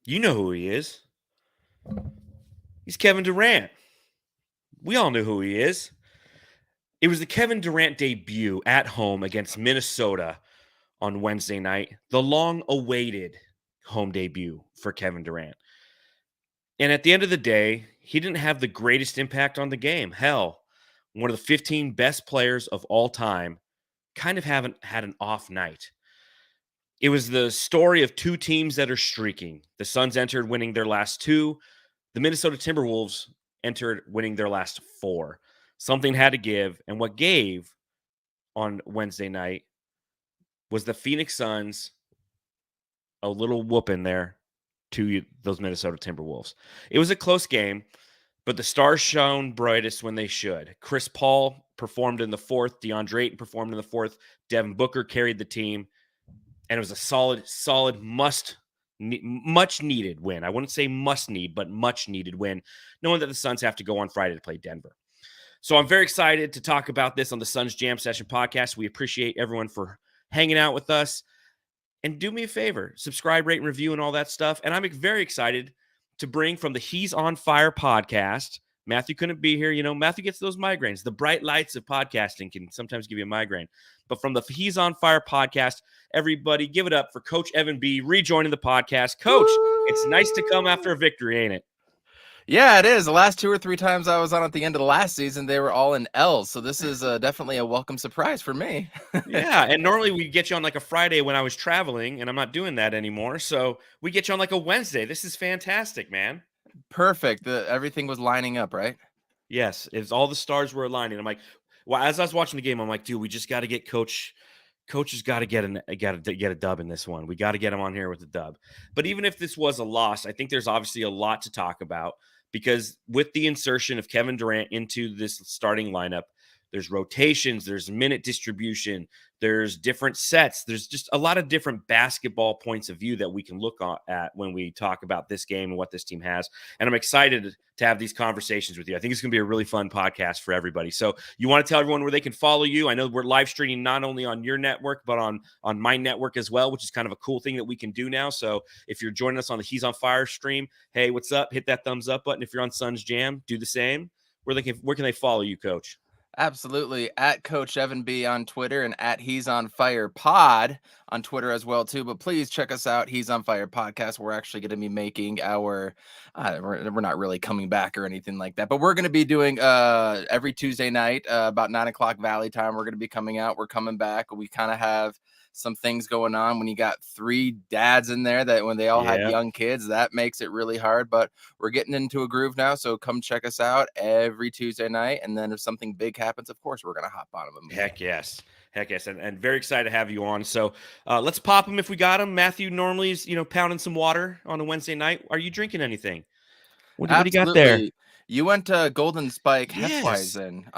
You know who he is. He's Kevin Durant. We all know who he is. It was the Kevin Durant debut at home against Minnesota on Wednesday night, the long-awaited home debut for Kevin Durant. And at the end of the day, he didn't have the greatest impact on the game. Hell, one of the 15 best players of all time kind of haven't had an off night. It was the story of two teams that are streaking. The Suns entered winning their last two. The Minnesota Timberwolves entered winning their last four. Something had to give, and what gave on Wednesday night was the Phoenix Suns a little whooping there to those Minnesota Timberwolves. It was a close game, but the stars shone brightest when they should. Chris Paul performed in the fourth. DeAndre Ayton performed in the fourth. Devin Booker carried the team, and it was a solid, much needed win. I wouldn't say must need, but much needed win, knowing that the Suns have to go on Friday to play Denver. So I'm very excited to talk about this on the Suns Jam Session podcast. We appreciate everyone for hanging out with us. And do me a favor, subscribe, rate, and review, and all that stuff. And I'm very excited to bring from the He's on Fire podcast. Matthew couldn't be here. You know, Matthew gets those migraines. The bright lights of podcasting can sometimes give you a migraine. But from the He's on Fire podcast, everybody give it up for Coach Evan B. rejoining the podcast. Coach, it's nice to come after a victory, ain't it? Yeah, it is. The last 2 or 3 times I was on at the end of the last season, they were all in L's. So this is definitely a welcome surprise for me. Yeah, and normally we get you on like a Friday when I was traveling, and I'm not doing that anymore. So we get you on like a Wednesday. This is fantastic, man. Perfect. Everything was lining up, right? Yes, it's all the stars were aligning. I'm like, well, as I was watching the game, I'm like, dude, we just got to get Coach. Coach has got to get a dub in this one. We got to get him on here with a dub. But even if this was a loss, I think there's obviously a lot to talk about. Because with the insertion of Kevin Durant into this starting lineup, there's rotations, there's minute distribution, there's different sets. There's just a lot of different basketball points of view that we can look at when we talk about this game and what this team has. And I'm excited to have these conversations with you. I think it's going to be a really fun podcast for everybody. So you want to tell everyone where they can follow you? I know we're live streaming not only on your network, but on my network as well, which is kind of a cool thing that we can do now. So if you're joining us on the He's on Fire stream, hey, what's up? Hit that thumbs up button. If you're on Suns Jam, do the same. Where can they follow you, Coach? Absolutely. At Coach Evan B on Twitter and at He's on Fire Pod on Twitter as well, too. But please check us out. He's on Fire Podcast. We're actually going to be making our, we're not really coming back or anything like that, but we're going to be doing every Tuesday night about 9 o'clock Valley time. We're going to be coming out. We're coming back. We kind of have some things going on when you got 3 dads in there that when they all had young kids, that makes it really hard, but we're getting into a groove now. So come check us out every Tuesday night. And then if something big happens, of course, we're going to hop on them. Heck yes. And very excited to have you on. So let's pop them if we got them. Matthew normally is, pounding some water on a Wednesday night. Are you drinking anything? What do you got there? You went to Golden Spike Hefeweizen,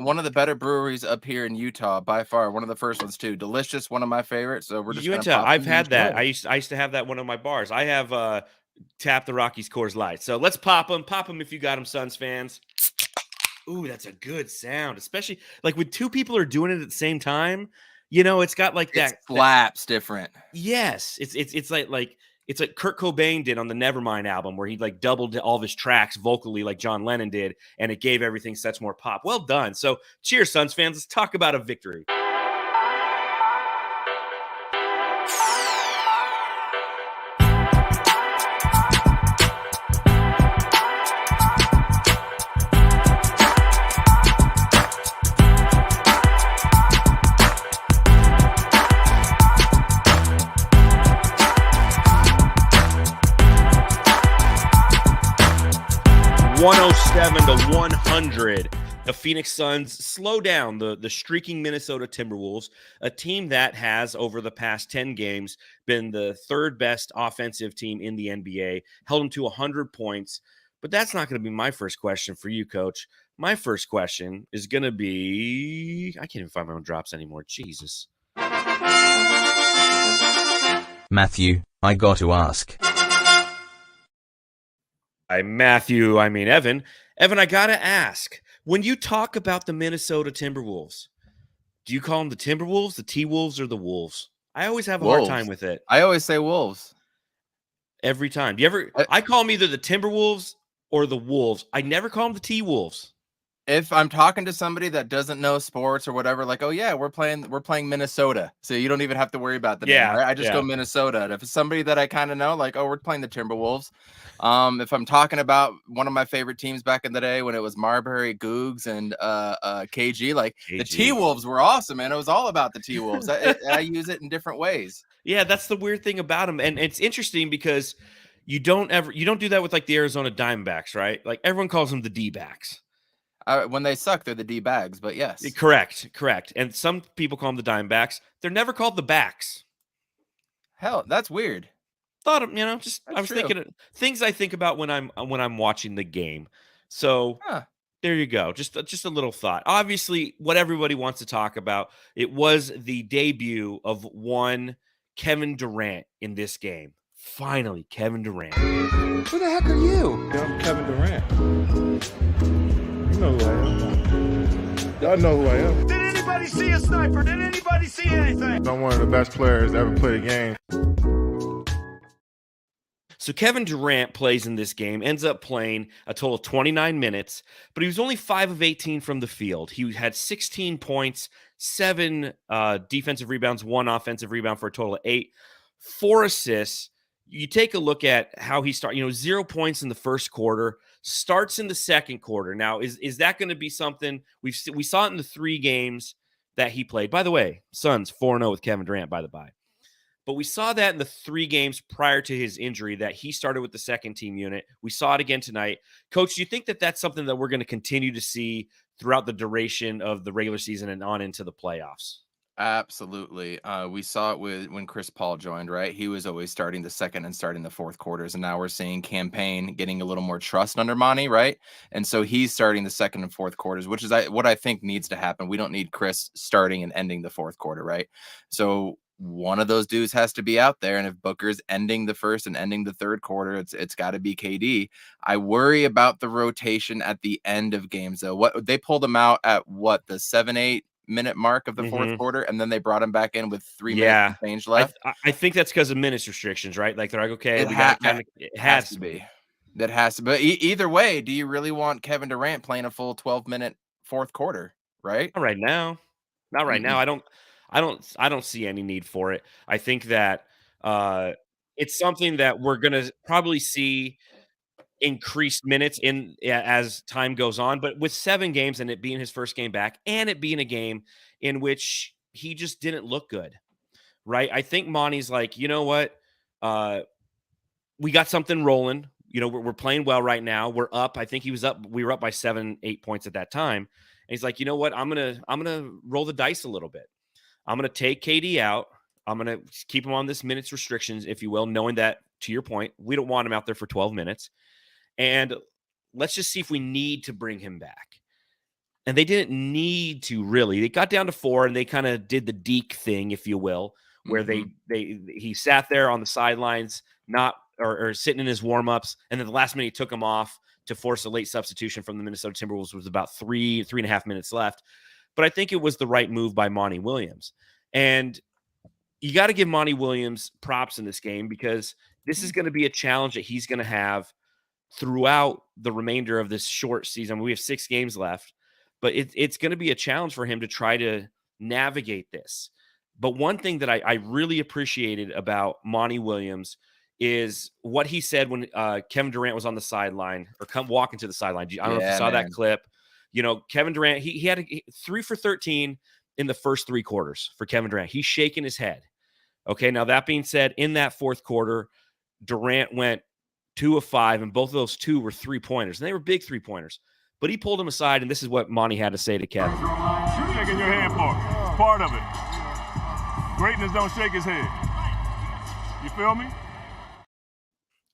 one of the better breweries up here in Utah by far. One of the first ones too. Delicious, one of my favorites. So we're just. I've had that. I used to have that one of my bars. I have Tap the Rockies Coors Light. So let's pop them. Pop them if you got them, Suns fans. Ooh, that's a good sound, especially like when 2 people are doing it at the same time. It's got like that slaps different. Yes, it's like. It's like Kurt Cobain did on the Nevermind album where he like doubled all of his tracks vocally like John Lennon did, and it gave everything such more pop. Well done. So cheers, Suns fans. Let's talk about a victory. To 100, the Phoenix Suns slow down the streaking Minnesota Timberwolves, a team that has, over the past 10 games, been the 3rd best offensive team in the NBA, held them to 100 points. But that's not going to be my first question for you, Coach. My first question is going to be, I can't even find my own drops anymore. Jesus. Matthew, I got to ask. Evan, I got to ask, when you talk about the Minnesota Timberwolves, do you call them the Timberwolves, the T-Wolves, or the Wolves? I always have a hard time with it. I always say Wolves. Every time. Do you ever? I call them either the Timberwolves or the Wolves. I never call them the T-Wolves. If I'm talking to somebody that doesn't know sports or whatever, like, oh yeah, we're playing Minnesota, so you don't even have to worry about the name, right? I just go Minnesota. And if it's somebody that I kind of know, like, oh, we're playing the Timberwolves. If I'm talking about one of my favorite teams back in the day when it was Marbury, Googs, and KG, like the T-Wolves were awesome, man. It was all about the T-Wolves. I use it in different ways. Yeah, that's the weird thing about them, and it's interesting because you don't do that with like the Arizona Diamondbacks, right? Like everyone calls them the D-backs. When they suck, they're the D-bags, but yes. Correct. And some people call them the Dimebacks. They're never called the backs. Hell, that's weird. Thought of, just That's I was true. thinking of things I think about when I'm watching the game. So there you go. Just a little thought. Obviously, what everybody wants to talk about, it was the debut of one Kevin Durant in this game. Finally, Kevin Durant. Who the heck are you? I'm Kevin Durant. You know who I am. Y'all know who I am. Did anybody see a sniper? Did anybody see anything? I'm one of the best players to ever play the game. So Kevin Durant plays in this game, ends up playing a total of 29 minutes, but he was only 5 of 18 from the field. He had 16 points, 7 defensive rebounds, 1 offensive rebound for a total of 8, 4 assists. You take a look at how he started, 0 points in the first quarter, starts in the second quarter. Now, is that going to be something we saw it in the 3 games that he played? By the way, Suns 4-0 with Kevin Durant, by the by. But we saw that in the 3 games prior to his injury that he started with the second team unit. We saw it again tonight. Coach, do you think that that's something that we're going to continue to see throughout the duration of the regular season and on into the playoffs? Absolutely. We saw it when Chris Paul joined, right? He was always starting the second and starting the fourth quarters. And now we're seeing Payne getting a little more trust under Monty, right? And so he's starting the second and fourth quarters, which is what I think needs to happen. We don't need Chris starting and ending the fourth quarter, right? So one of those dudes has to be out there. And if Booker's ending the first and ending the third quarter, it's got to be KD. I worry about the rotation at the end of games, though. What they pulled him out at the 7-8 minute mark of the fourth quarter, and then they brought him back in with 3 minutes and change left. I think that's because of minutes restrictions, right? Like they're like, okay, it has to be. That has to be. But either way, do you really want Kevin Durant playing a full 12-minute fourth quarter? Right? Not right now. Not right now. I don't see any need for it. I think that it's something that we're gonna probably see increased minutes in as time goes on, but with 7 games and it being his first game back and it being a game in which he just didn't look good, right? I think Monty's like, you know what? We got something rolling. We're playing well right now. We're up. I think we were up by 7-8 points at that time. And he's like, you know what? I'm gonna roll the dice a little bit. I'm gonna take KD out. I'm gonna keep him on this minutes restrictions, if you will, knowing that, to your point, we don't want him out there for 12 minutes. And let's just see if we need to bring him back. And they didn't need to, really. They got down to 4, and they kind of did the Deke thing, if you will, where he sat there on the sidelines, or sitting in his warm-ups, and then the last minute he took him off to force a late substitution from the Minnesota Timberwolves. Was about 3.5 minutes left. But I think it was the right move by Monty Williams. And you got to give Monty Williams props in this game, because this is going to be a challenge that he's going to have throughout the remainder of this short season. We have 6 games left, but it's going to be a challenge for him to try to navigate this. But one thing that I really appreciated about Monty Williams is what he said when Kevin Durant was on the sideline, or walking to the sideline. I don't know if you saw that clip. Kevin Durant, he had 3 for 13 in the first 3 quarters for Kevin Durant. He's shaking his head. Okay, now that being said, in that fourth quarter, Durant went 2 of 5, and both of those 2 were 3-pointers, and they were big 3-pointers. But he pulled him aside, and this is what Monty had to say to Kevin. Shaking your head for part of it. Greatness don't shake his head. You feel me?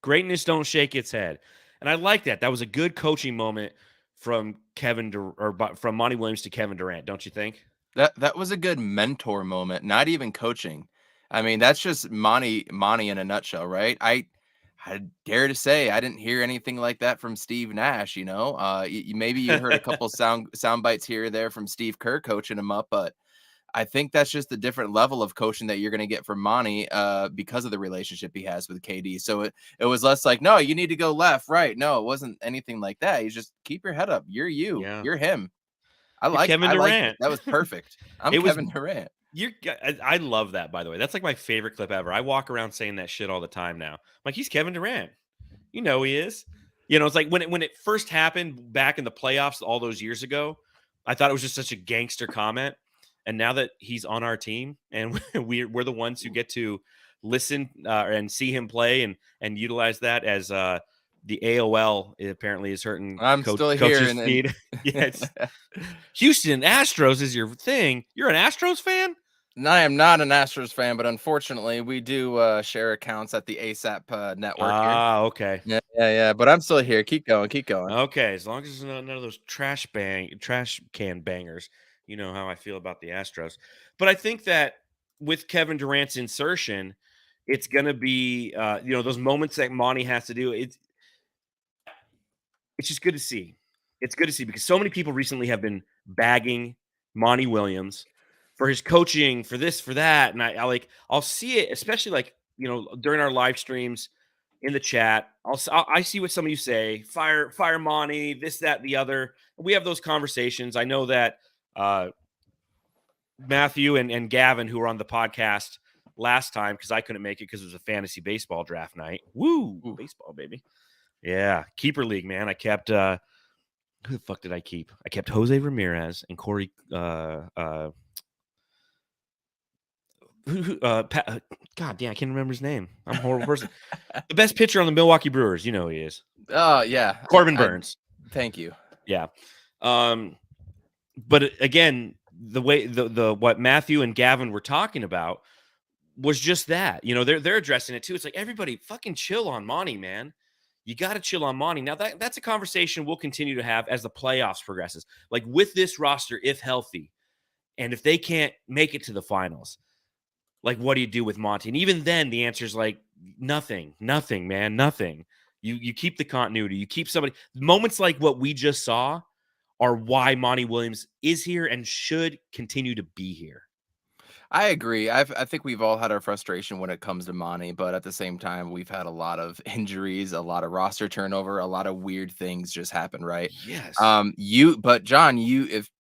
Greatness don't shake its head, and I like that. That was a good coaching moment from from Monty Williams to Kevin Durant, don't you think? That was a good mentor moment. Not even coaching. I mean, that's just Monty in a nutshell, right? I dare to say I didn't hear anything like that from Steve Nash. Maybe you heard a couple sound bites here or there from Steve Kerr coaching him up, but I think that's just a different level of coaching that you're going to get from Monty because of the relationship he has with KD. So it was less like, no, you need to go left, right. No, it wasn't anything like that. He's just keep your head up. You're you. Yeah. You're him. You're Kevin I liked it. Durant. That was perfect. I'm It was- Kevin Durant. I love that, by the way. That's like my favorite clip ever. I walk around saying that shit all the time now. I'm like, he's Kevin Durant. You know he is. You know, it's like when it first happened back in the playoffs all those years ago, I thought it was just such a gangster comment. And now that he's on our team and we're the ones who get to listen and see him play and utilize that as the AOL apparently is hurting I'm still here. coach's feed. Yes. Houston Astros is your thing. You're an Astros fan? No, I am not an Astros fan, but unfortunately, we do share accounts at the ASAP network here. Ah, okay. Yeah. But I'm still here. Keep going. Okay, as long as it's none of those trash can bangers, you know how I feel about the Astros. But I think that with Kevin Durant's insertion, it's going to be those moments that Monty has to do. It's just good to see. It's good to see because so many people recently have been bagging Monty Williams for his coaching, for this, for that, and I'll see it, especially during our live streams in the chat. I see what some of you say. Fire Monty, this, that, the other. We have those conversations. I know that Matthew and Gavin, who were on the podcast last time, because I couldn't make it because it was a fantasy baseball draft night. Woo, baseball, baby. Yeah, keeper league, man. I kept who the fuck did I keep? I kept Jose Ramirez and Corey God damn, I can't remember his name. I'm a horrible person. The best pitcher on the Milwaukee Brewers, you know who he is. Oh, yeah. Corbin Burns. Thank you. Yeah. But again, the way the what Matthew and Gavin were talking about was just that. You know, they're addressing it too. It's like, everybody fucking chill on Monty, man. You got to chill on Monty. Now that's a conversation we'll continue to have as the playoffs progresses. Like with this roster, if healthy, and if they can't make it to the finals, like, what do you do with Monty? And even then, the answer is like nothing, man, nothing. You keep the continuity. You keep somebody. Moments like what we just saw are why Monty Williams is here and should continue to be here. I agree. I think we've all had our frustration when it comes to Monty, but at the same time, we've had a lot of injuries, a lot of roster turnover, a lot of weird things just happen, right? Yes. But John, if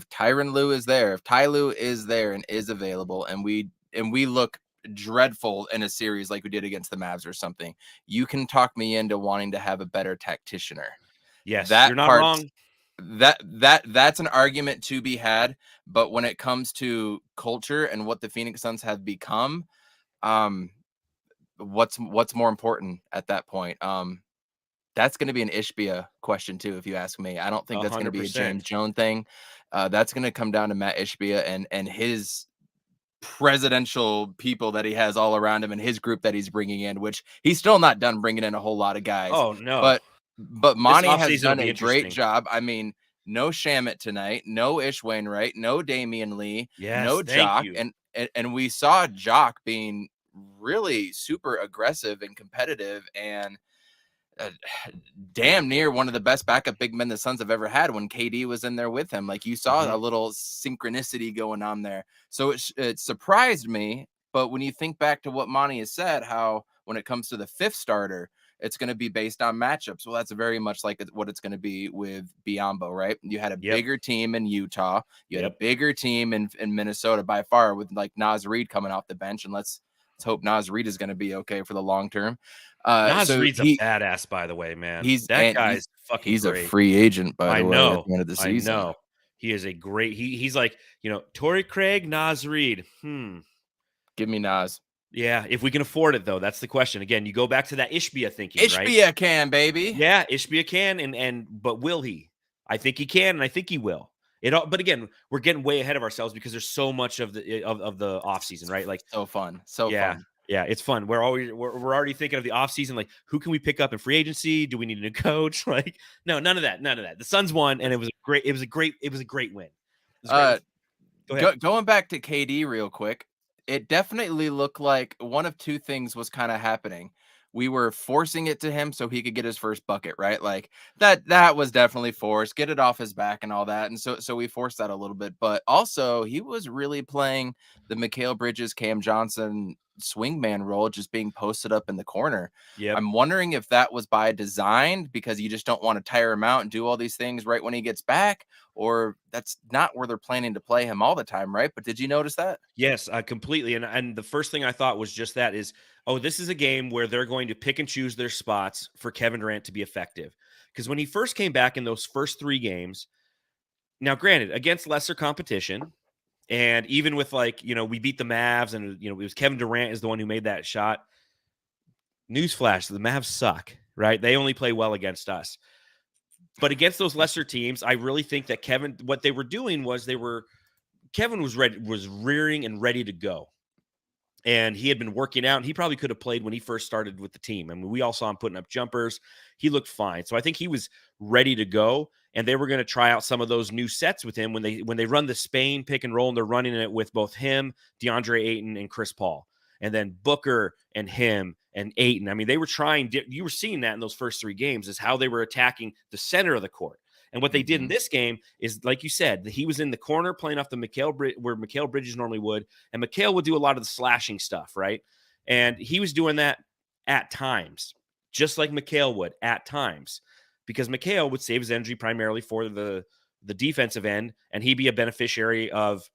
Tyronn Lue is there, if Ty Lue is there and is available, and we look dreadful in a series like we did against the Mavs or something, you can talk me into wanting to have a better tacticianer. Yes, you're not wrong. That's an argument to be had, but when it comes to culture and what the Phoenix Suns have become, what's more important at that point? That's going to be an Ishbia question too, if you ask me. I don't think that's going to be a 100%. James Jones thing. That's going to come down to Matt Ishbia and his presidential people that he has all around him and his group that he's bringing in, which he's still not done bringing in a whole lot of guys. Oh no. But Monty has offseason done will be a great interesting. job. I mean, no Shamit tonight, no Ish Wainwright, no Damian Lee, Yes, no thank Jock. you. And we saw Jock being really super aggressive and competitive and damn near one of the best backup big men the Suns have ever had when KD was in there with him. Like, you saw a little synchronicity going on there. So it surprised me. But when you think back to what Monty has said, how when it comes to the fifth starter, it's going to be based on matchups. Well, that's very much like what it's going to be with Biyombo, right? You had a bigger team in Utah. You had a bigger team in Minnesota by far with like Naz Reid coming off the bench. And let's hope Naz Reid is going to be okay for the long term. Naz Reid's a badass, by the way, man. He's fucking great. A free agent, by the way, at the end of the season. I know. He is a great he's like, Torrey Craig, Naz Reid. Give me Naz. Yeah, if we can afford it, though, that's the question. Again, you go back to that Ishbia thinking, right? Ishbia can, baby. Yeah, Ishbia can, but will he? I think he can, and I think he will. But again, we're getting way ahead of ourselves because there's so much of the offseason, right? Like, so fun, fun. Yeah, it's fun. We're already thinking of the offseason, like, who can we pick up in free agency? Do we need a new coach? Like, no, none of that. The Suns won, and it was a great win. Go ahead. Going back to KD real quick. It definitely looked like one of two things was kind of happening. we were forcing it to him so he could get his first bucket, right? Like that was definitely forced, get it off his back and all that. And so we forced that a little bit, but also he was really playing the Mikal Bridges, Cam Johnson swingman role, just being posted up in the corner. Yep. I'm wondering if that was by design because you just don't want to tire him out and do all these things right when he gets back, or that's not where they're planning to play him all the time, right? But did you notice that? Yes, completely. And the first thing I thought was just that is, oh, this is a game where they're going to pick and choose their spots for Kevin Durant to be effective. Because when he first came back in those first 3 games, now granted, against lesser competition, and even with we beat the Mavs and, it was Kevin Durant is the one who made that shot. Newsflash, the Mavs suck, right? They only play well against us. But against those lesser teams, I really think that what they were doing was Kevin was rearing and ready to go. And he had been working out, and he probably could have played when he first started with the team. I mean, we all saw him putting up jumpers. He looked fine. So I think he was ready to go, and they were going to try out some of those new sets with him when they run the Spain pick and roll, and they're running it with both him, DeAndre Ayton, and Chris Paul. And then Booker and him and Ayton. I mean, they were trying. You were seeing that in those first 3 games is how they were attacking the center of the court. And what they did in this game is, like you said, he was in the corner playing off where Mikal Bridges normally would, and Mikal would do a lot of the slashing stuff, right? And he was doing that at times, just like Mikal would at times, because Mikal would save his energy primarily for the defensive end, and he'd be a beneficiary of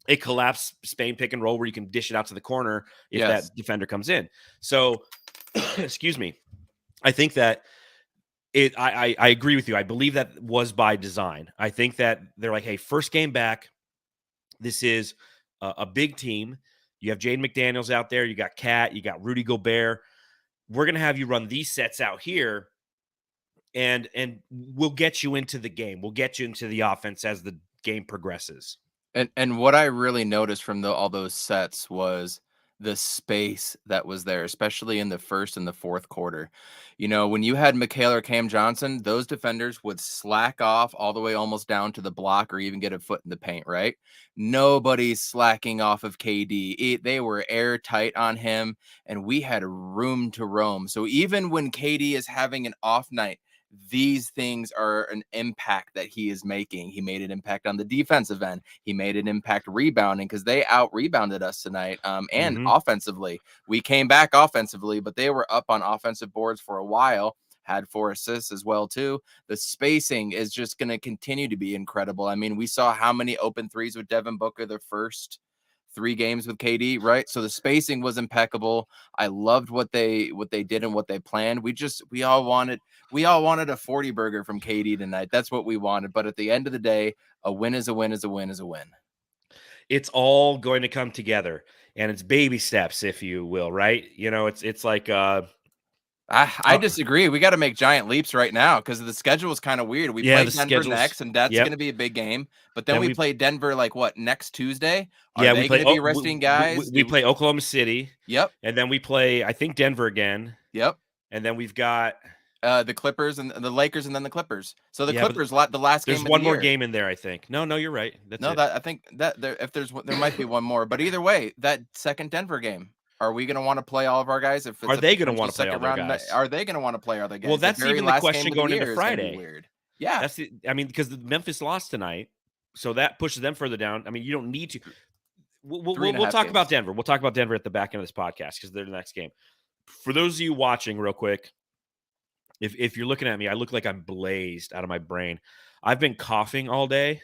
a collapse Spain pick and roll where you can dish it out to the corner if that defender comes in. So, excuse me, I think that I agree with you. I believe that was by design. I think that they're like, hey, first game back, this is a big team. You have Jaden McDaniels out there. You got Cat. You got Rudy Gobert. We're going to have you run these sets out here, and we'll get you into the game. We'll get you into the offense as the game progresses. And what I really noticed from all those sets was the space that was there, especially in the first and the fourth quarter. When you had Mikal or Cam Johnson, those defenders would slack off all the way almost down to the block or even get a foot in the paint, right? Nobody's slacking off of KD. They were airtight on him, and we had room to roam. So even when KD is having an off night, these things are an impact that he is making. He made an impact on the defensive end. He made an impact rebounding because they out-rebounded us tonight. And offensively, we came back offensively, but they were up on offensive boards for a while, had 4 assists as well, too. The spacing is just going to continue to be incredible. I mean, we saw how many open threes with Devin Booker the first 3 games with KD, right? So the spacing was impeccable. I loved what they did and what they planned. We all wanted a 40 burger from KD tonight. That's what we wanted. But at the end of the day, a win is a win is a win is a win. It's all going to come together, and it's baby steps, if you will, right? It's like I disagree. We got to make giant leaps right now because the schedule is kind of weird. We play Denver next, and that's going to be a big game. But then we play Denver next Tuesday? Are they going to be resting guys? We play Oklahoma City. Yep. And then we play, I think, Denver again. Yep. And then we've got the Clippers and the Lakers, and then the Clippers. So the Clippers, the last game. There's one more game in there, I think. No, you're right. I think that there might be one more. But either way, that second Denver game. Are we going to want to play all of our guys? Are they going to want to play all their guys? Are they going to want to play all their guys? Well, that's even the question going into Friday. Weird. Yeah. Because the Memphis lost tonight, so that pushes them further down. I mean, you don't need to. We'll talk about Denver. We'll talk about Denver at the back end of this podcast because they're the next game. For those of you watching, real quick, if you're looking at me, I look like I'm blazed out of my brain. I've been coughing all day.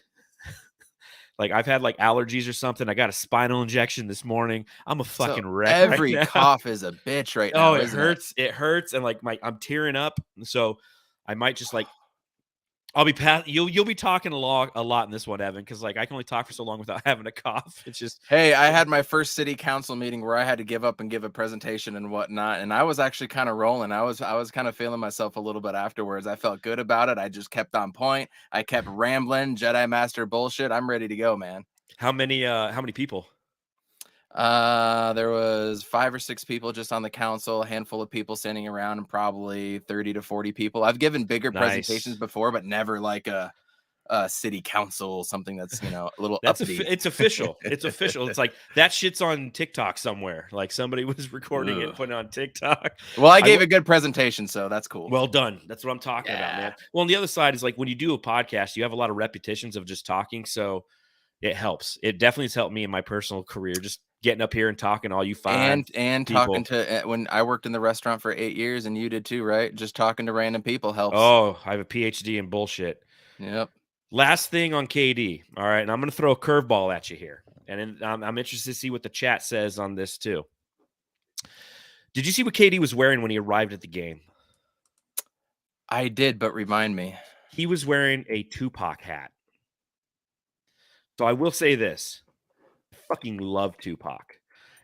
Like I've had allergies or something. I got a spinal injection this morning. I'm a fucking wreck. Every cough is a bitch right now. Oh, it hurts. It hurts. And I'm tearing up. So I might just I'll be you'll be talking a lot in this one, Evan, because I can only talk for so long without having a cough. It's just I had my first city council meeting where I had to give up and give a presentation and whatnot, and I was actually kind of rolling. I was kind of feeling myself a little bit afterwards. I felt good about it. I just kept on point. I kept rambling, Jedi Master bullshit. I'm ready to go, man. How many people? There was 5 or 6 people just on the council, a handful of people standing around, and probably 30 to 40 people. I've given bigger presentations before, but never a city council, something that's, a little That's uppity. it's official. It's official. It's like that shit's on TikTok somewhere. Like somebody was recording it and Ugh. putting it on TikTok. Well, I gave a good presentation, so that's cool. Well done. That's what I'm talking about, man. Well, on the other side is like when you do a podcast, you have a lot of repetitions of just talking. So it helps. It definitely has helped me in my personal career, just getting up here and talking to all you fine and people. talking to when I worked in the restaurant for 8 years, and you did too, right? Just talking to random people helps. Oh, I have a PhD in bullshit. Yep. Last thing on KD. All right. And I'm going to throw a curveball at you here. And I'm interested to see what the chat says on this too. Did you see what KD was wearing when he arrived at the game? I did, but remind me. He was wearing a Tupac hat. So I will say this. I fucking love Tupac.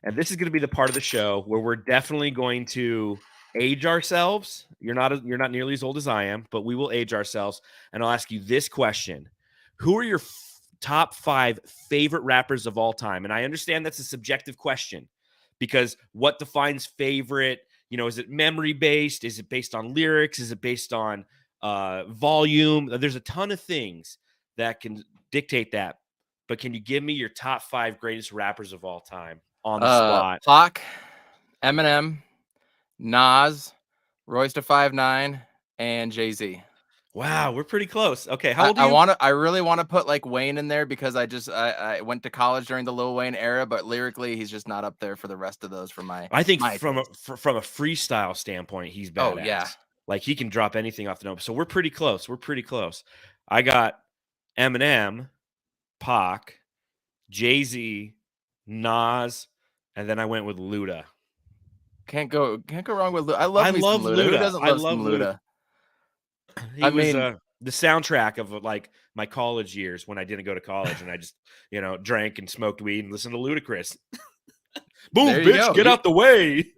And this is going to be the part of the show where we're definitely going to age ourselves. You're not nearly as old as I am, but we will age ourselves. And I'll ask you this question. Who are your top 5 favorite rappers of all time? And I understand that's a subjective question because what defines favorite, is it memory based? Is it based on lyrics? Is it based on volume? There's a ton of things that can dictate that. But can you give me your top 5 greatest rappers of all time on the spot? Pac, Eminem, Nas, Royce da 5'9", and Jay-Z. Wow, we're pretty close. Okay, how old are you? I really want to put like Wayne in there because I went to college during the Lil Wayne era, but lyrically he's just not up there for the rest of those. I think from a freestyle standpoint, he's badass. Oh yeah, like he can drop anything off the note. So we're pretty close. I got Eminem, Pac, Jay-Z, Nas, and then I went with Luda. Can't go wrong with Luda. I love Luda. Who doesn't love Luda? He was the soundtrack of like my college years when I didn't go to college and I just, drank and smoked weed and listened to Ludacris. Boom, bitch, get out the way.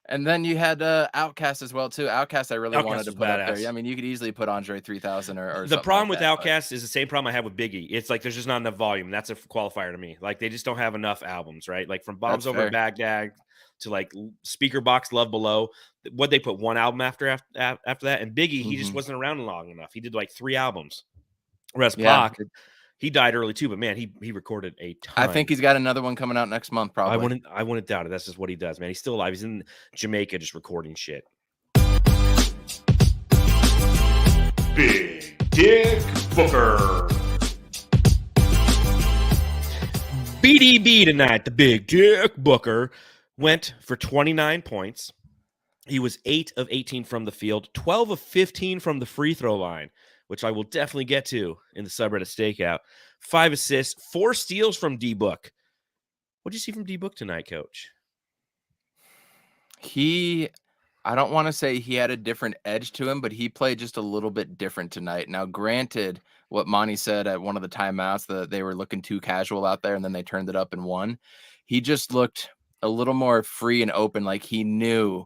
And then you had Outkast as well too. Outkast, I really wanted to put badass. up there. I mean, you could easily put Andre 3000 or the problem like with Outkast is the same problem I have with Biggie. It's like there's just not enough volume. That's a qualifier to me. Like they just don't have enough albums, right? Like from Bombs Over Baghdad to like Speaker Box, Love Below. What they put one album after that, and Biggie, he just wasn't around long enough. He did like 3 albums. Whereas Pac, he died early too, but man, he recorded a ton. I think he's got another one coming out next month, probably. I wouldn't doubt it. That's just what he does, man. He's still alive. He's in Jamaica just recording shit. Big Dick Booker. BDB tonight. The Big Dick Booker went for 29 points. He was 8 of 18 from the field, 12 of 15 from the free throw line, which I will definitely get to in the subreddit stakeout. 5 assists, 4 steals from D-Book. What did you see from D-Book tonight, Coach? I don't want to say he had a different edge to him, but he played just a little bit different tonight. Now, granted, what Monty said at one of the timeouts, that they were looking too casual out there, and then they turned it up and won. He just looked a little more free and open, like he knew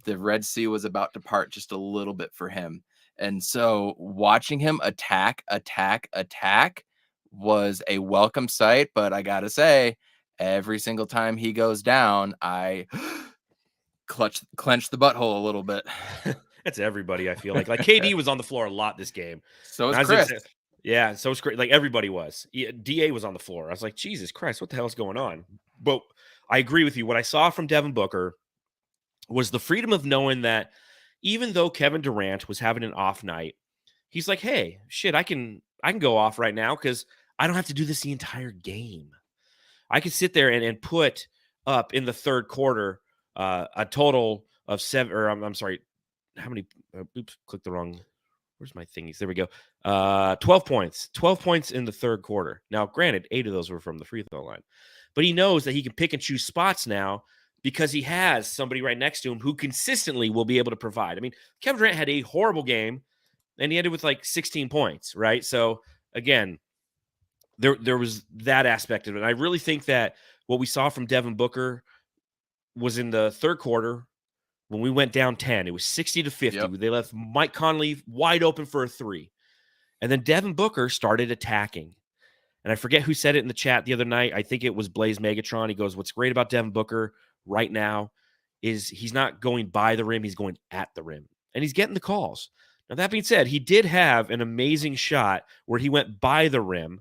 the Red Sea was about to part just a little bit for him. And so watching him attack was a welcome sight. But I got to say, every single time he goes down, I clench the butthole a little bit. That's everybody, I feel like. Like KD was on the floor a lot this game. So is Chris. Yeah, so it's great. Like everybody was. DA was on the floor. I was like, Jesus Christ, what the hell is going on? But I agree with you. What I saw from Devin Booker was the freedom of knowing that even though Kevin Durant was having an off night, he's like, hey, shit, I can go off right now because I don't have to do this the entire game. I can sit there and put up in the third quarter a total of 7, or I'm sorry, how many? Oops, clicked the wrong. Where's my thingies? There we go. 12 points. 12 points in the third quarter. Now, granted, 8 of those were from the free throw line. But he knows that he can pick and choose spots now because he has somebody right next to him who consistently will be able to provide. I mean, Kevin Durant had a horrible game, and he ended with like 16 points, right? So, again, there was that aspect of it. And I really think that what we saw from Devin Booker was in the third quarter when we went down 10. It was 60-50. Yep. They left Mike Conley wide open for a 3. And then Devin Booker started attacking. And I forget who said it in the chat the other night. I think it was Blaze Megatron. He goes, what's great about Devin Booker right now is he's not going by the rim. He's going at the rim. And he's getting the calls. Now, that being said, he did have an amazing shot where he went by the rim,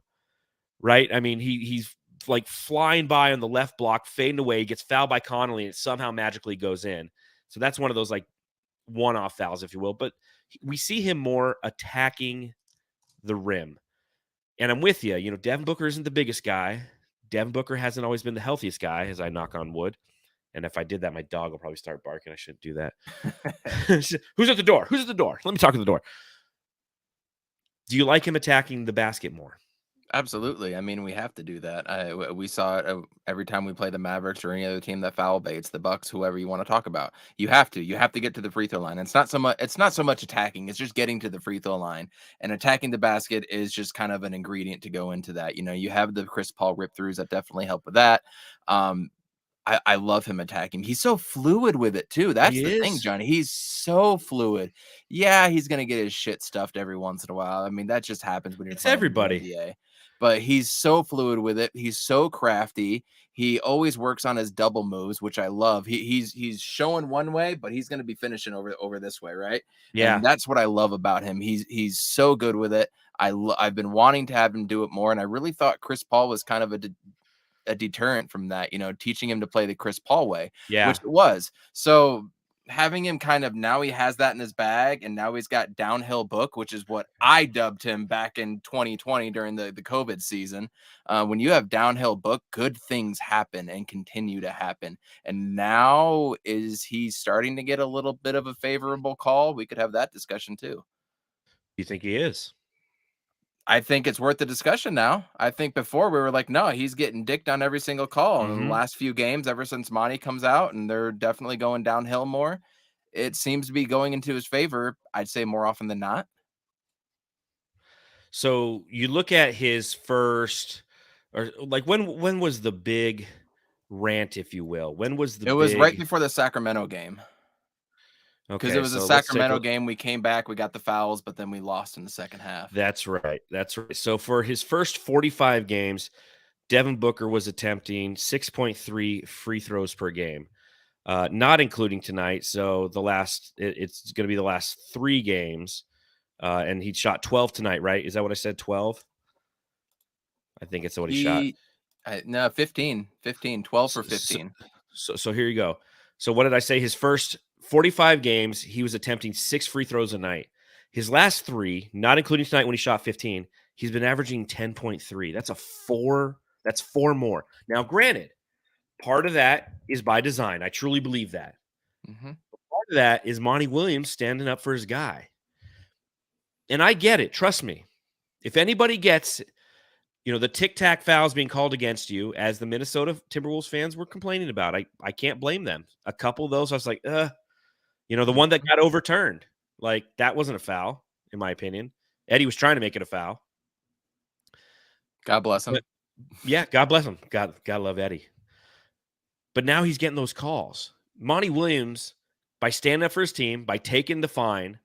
right? I mean, he's like flying by on the left block, fading away, gets fouled by Connolly, and it somehow magically goes in. So that's one of those like one-off fouls, if you will. But we see him more attacking the rim. And I'm with you. You know, Devin Booker isn't the biggest guy. Devin Booker hasn't always been the healthiest guy, as I knock on wood. And if I did that, my dog will probably start barking. I shouldn't do that. Who's at the door? Who's at the door? Let me talk at the door. Do you like him attacking the basket more? Absolutely. I mean, we have to do that. We saw it every time we play the Mavericks or any other team that foul baits, the Bucks, whoever you want to talk about. You have to get to the free throw line. It's not so much attacking. It's just getting to the free throw line, and attacking the basket is just kind of an ingredient to go into that. You know, you have the Chris Paul rip throughs that definitely help with that. I love him attacking. He's so fluid with it too. That's the thing, Johnny. He's so fluid. Yeah, he's gonna get his shit stuffed every once in a while. I mean, that just happens when you're It's playing in the everybody. NBA. But he's so fluid with it. He's so crafty. He always works on his double moves, which I love. He's showing one way, but he's going to be finishing over this way, right? Yeah. And that's what I love about him. He's so good with it. I've been wanting to have him do it more, and I really thought Chris Paul was kind of a deterrent from that, you know, teaching him to play the Chris Paul way, Yeah. which it was. So having him kind of, now he has that in his bag, and now he's got downhill Book, which is what I dubbed him back in 2020 during the COVID season. When you have downhill Book, good things happen and continue to happen. And now is he starting to get a little bit of a favorable call? We could have that discussion too. You think he is? I think it's worth the discussion now. I think before we were like, no, he's getting dicked on every single call. And in the last few games, ever since Monty comes out, and they're definitely going downhill more, it seems to be going into his favor. I'd say more often than not. So you look at his first, or like when was the big rant, if you will? When was the It was right before the Sacramento game. Because it was a Sacramento game. We came back, we got the fouls, but then we lost in the second half. That's right. That's right. So for his first 45 games, Devin Booker was attempting 6.3 free throws per game, not including tonight. So it's going to be the last 3 games, and he shot 12 tonight, right? Is that what I said? 12? I think it's what he shot. No, 15, 12 for 15. So here you go. So what did I say? His first 45 games, he was attempting 6 free throws a night. His last 3, not including tonight when he shot 15, he's been averaging 10.3. That's 4 more. Now, granted, part of that is by design. I truly believe that. Part of that is Monty Williams standing up for his guy. And I get it. Trust me. If anybody gets, you know, the tic-tac fouls being called against you, as the Minnesota Timberwolves fans were complaining about, I can't blame them. A couple of those, I was like, you know, the one that got overturned, like that wasn't a foul, in my opinion. Eddie was trying to make it a foul. God bless him. But, yeah, God bless him. God love Eddie. But now he's getting those calls. Monty Williams, by standing up for his team, by taking the fine,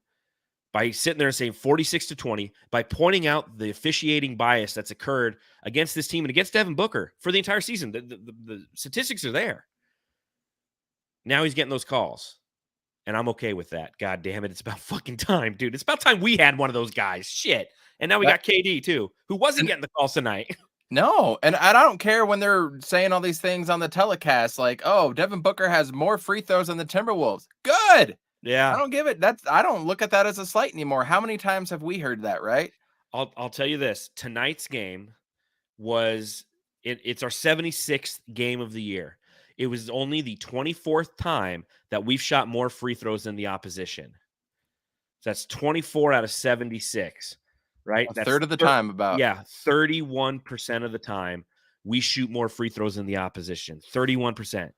by sitting there and saying 46-20, by pointing out the officiating bias that's occurred against this team and against Devin Booker for the entire season. The statistics are there. Now he's getting those calls. And I'm okay with that. God damn it. It's about fucking time, dude. It's about time we had one of those guys. Shit. And now we got KD too, who wasn't getting the calls tonight. No, and I don't care when they're saying all these things on the telecast, like, oh, Devin Booker has more free throws than the Timberwolves. Good. Yeah. I don't give it. I don't look at that as a slight anymore. How many times have we heard that, right? I'll tell you this. Tonight's game was it's our 76th game of the year. It was only the 24th time that we've shot more free throws than the opposition. So that's 24 out of 76, right? That's third of the time about. Yeah, 31% of the time we shoot more free throws than the opposition. 31%.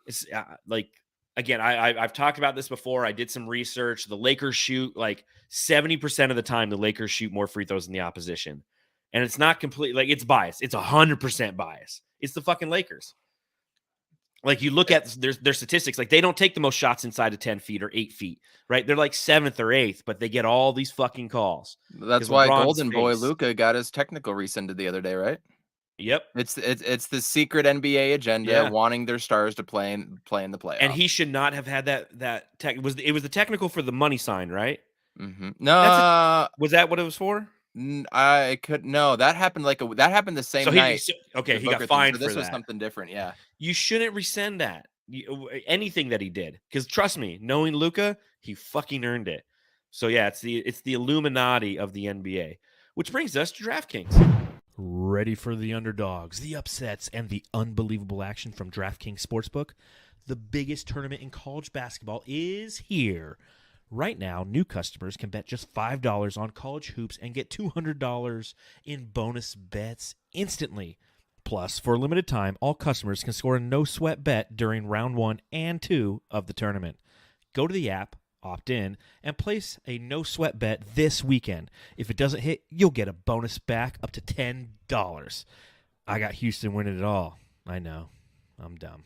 It's like, again, I've talked about this before. I did some research. The Lakers shoot like 70% of the time the Lakers shoot more free throws than the opposition. And it's not complete, like it's biased. It's 100% bias. It's the fucking Lakers. Like you look at their statistics, like they don't take the most shots inside of 10 feet or 8 feet, right? They're like 7th or 8th, but they get all these fucking calls. That's why Golden Boy Luka got his technical rescinded the other day, right? Yep. It's the secret NBA agenda, wanting their stars to play in the playoffs. And he should not have had that it was the technical for the money sign, right? No, Was that what it was for? I could no. That happened that happened the same So night. okay, the he got Booker thing, fined so this for was that. something different. Yeah. You shouldn't rescind that. Anything that he did, because trust me, knowing Luka, he fucking earned it. So yeah, it's the Illuminati of the NBA, which brings us to DraftKings. Ready for the underdogs, the upsets, and the unbelievable action from DraftKings Sportsbook? The biggest tournament in college basketball is here. Right now, new customers can bet just $5 on college hoops and get $200 in bonus bets instantly. Plus, for a limited time, all customers can score a no-sweat bet during round 1 and 2 of the tournament. Go to the app, opt in, and place a no-sweat bet this weekend. If it doesn't hit, you'll get a bonus back up to $10. I got Houston winning it all. I know. I'm dumb.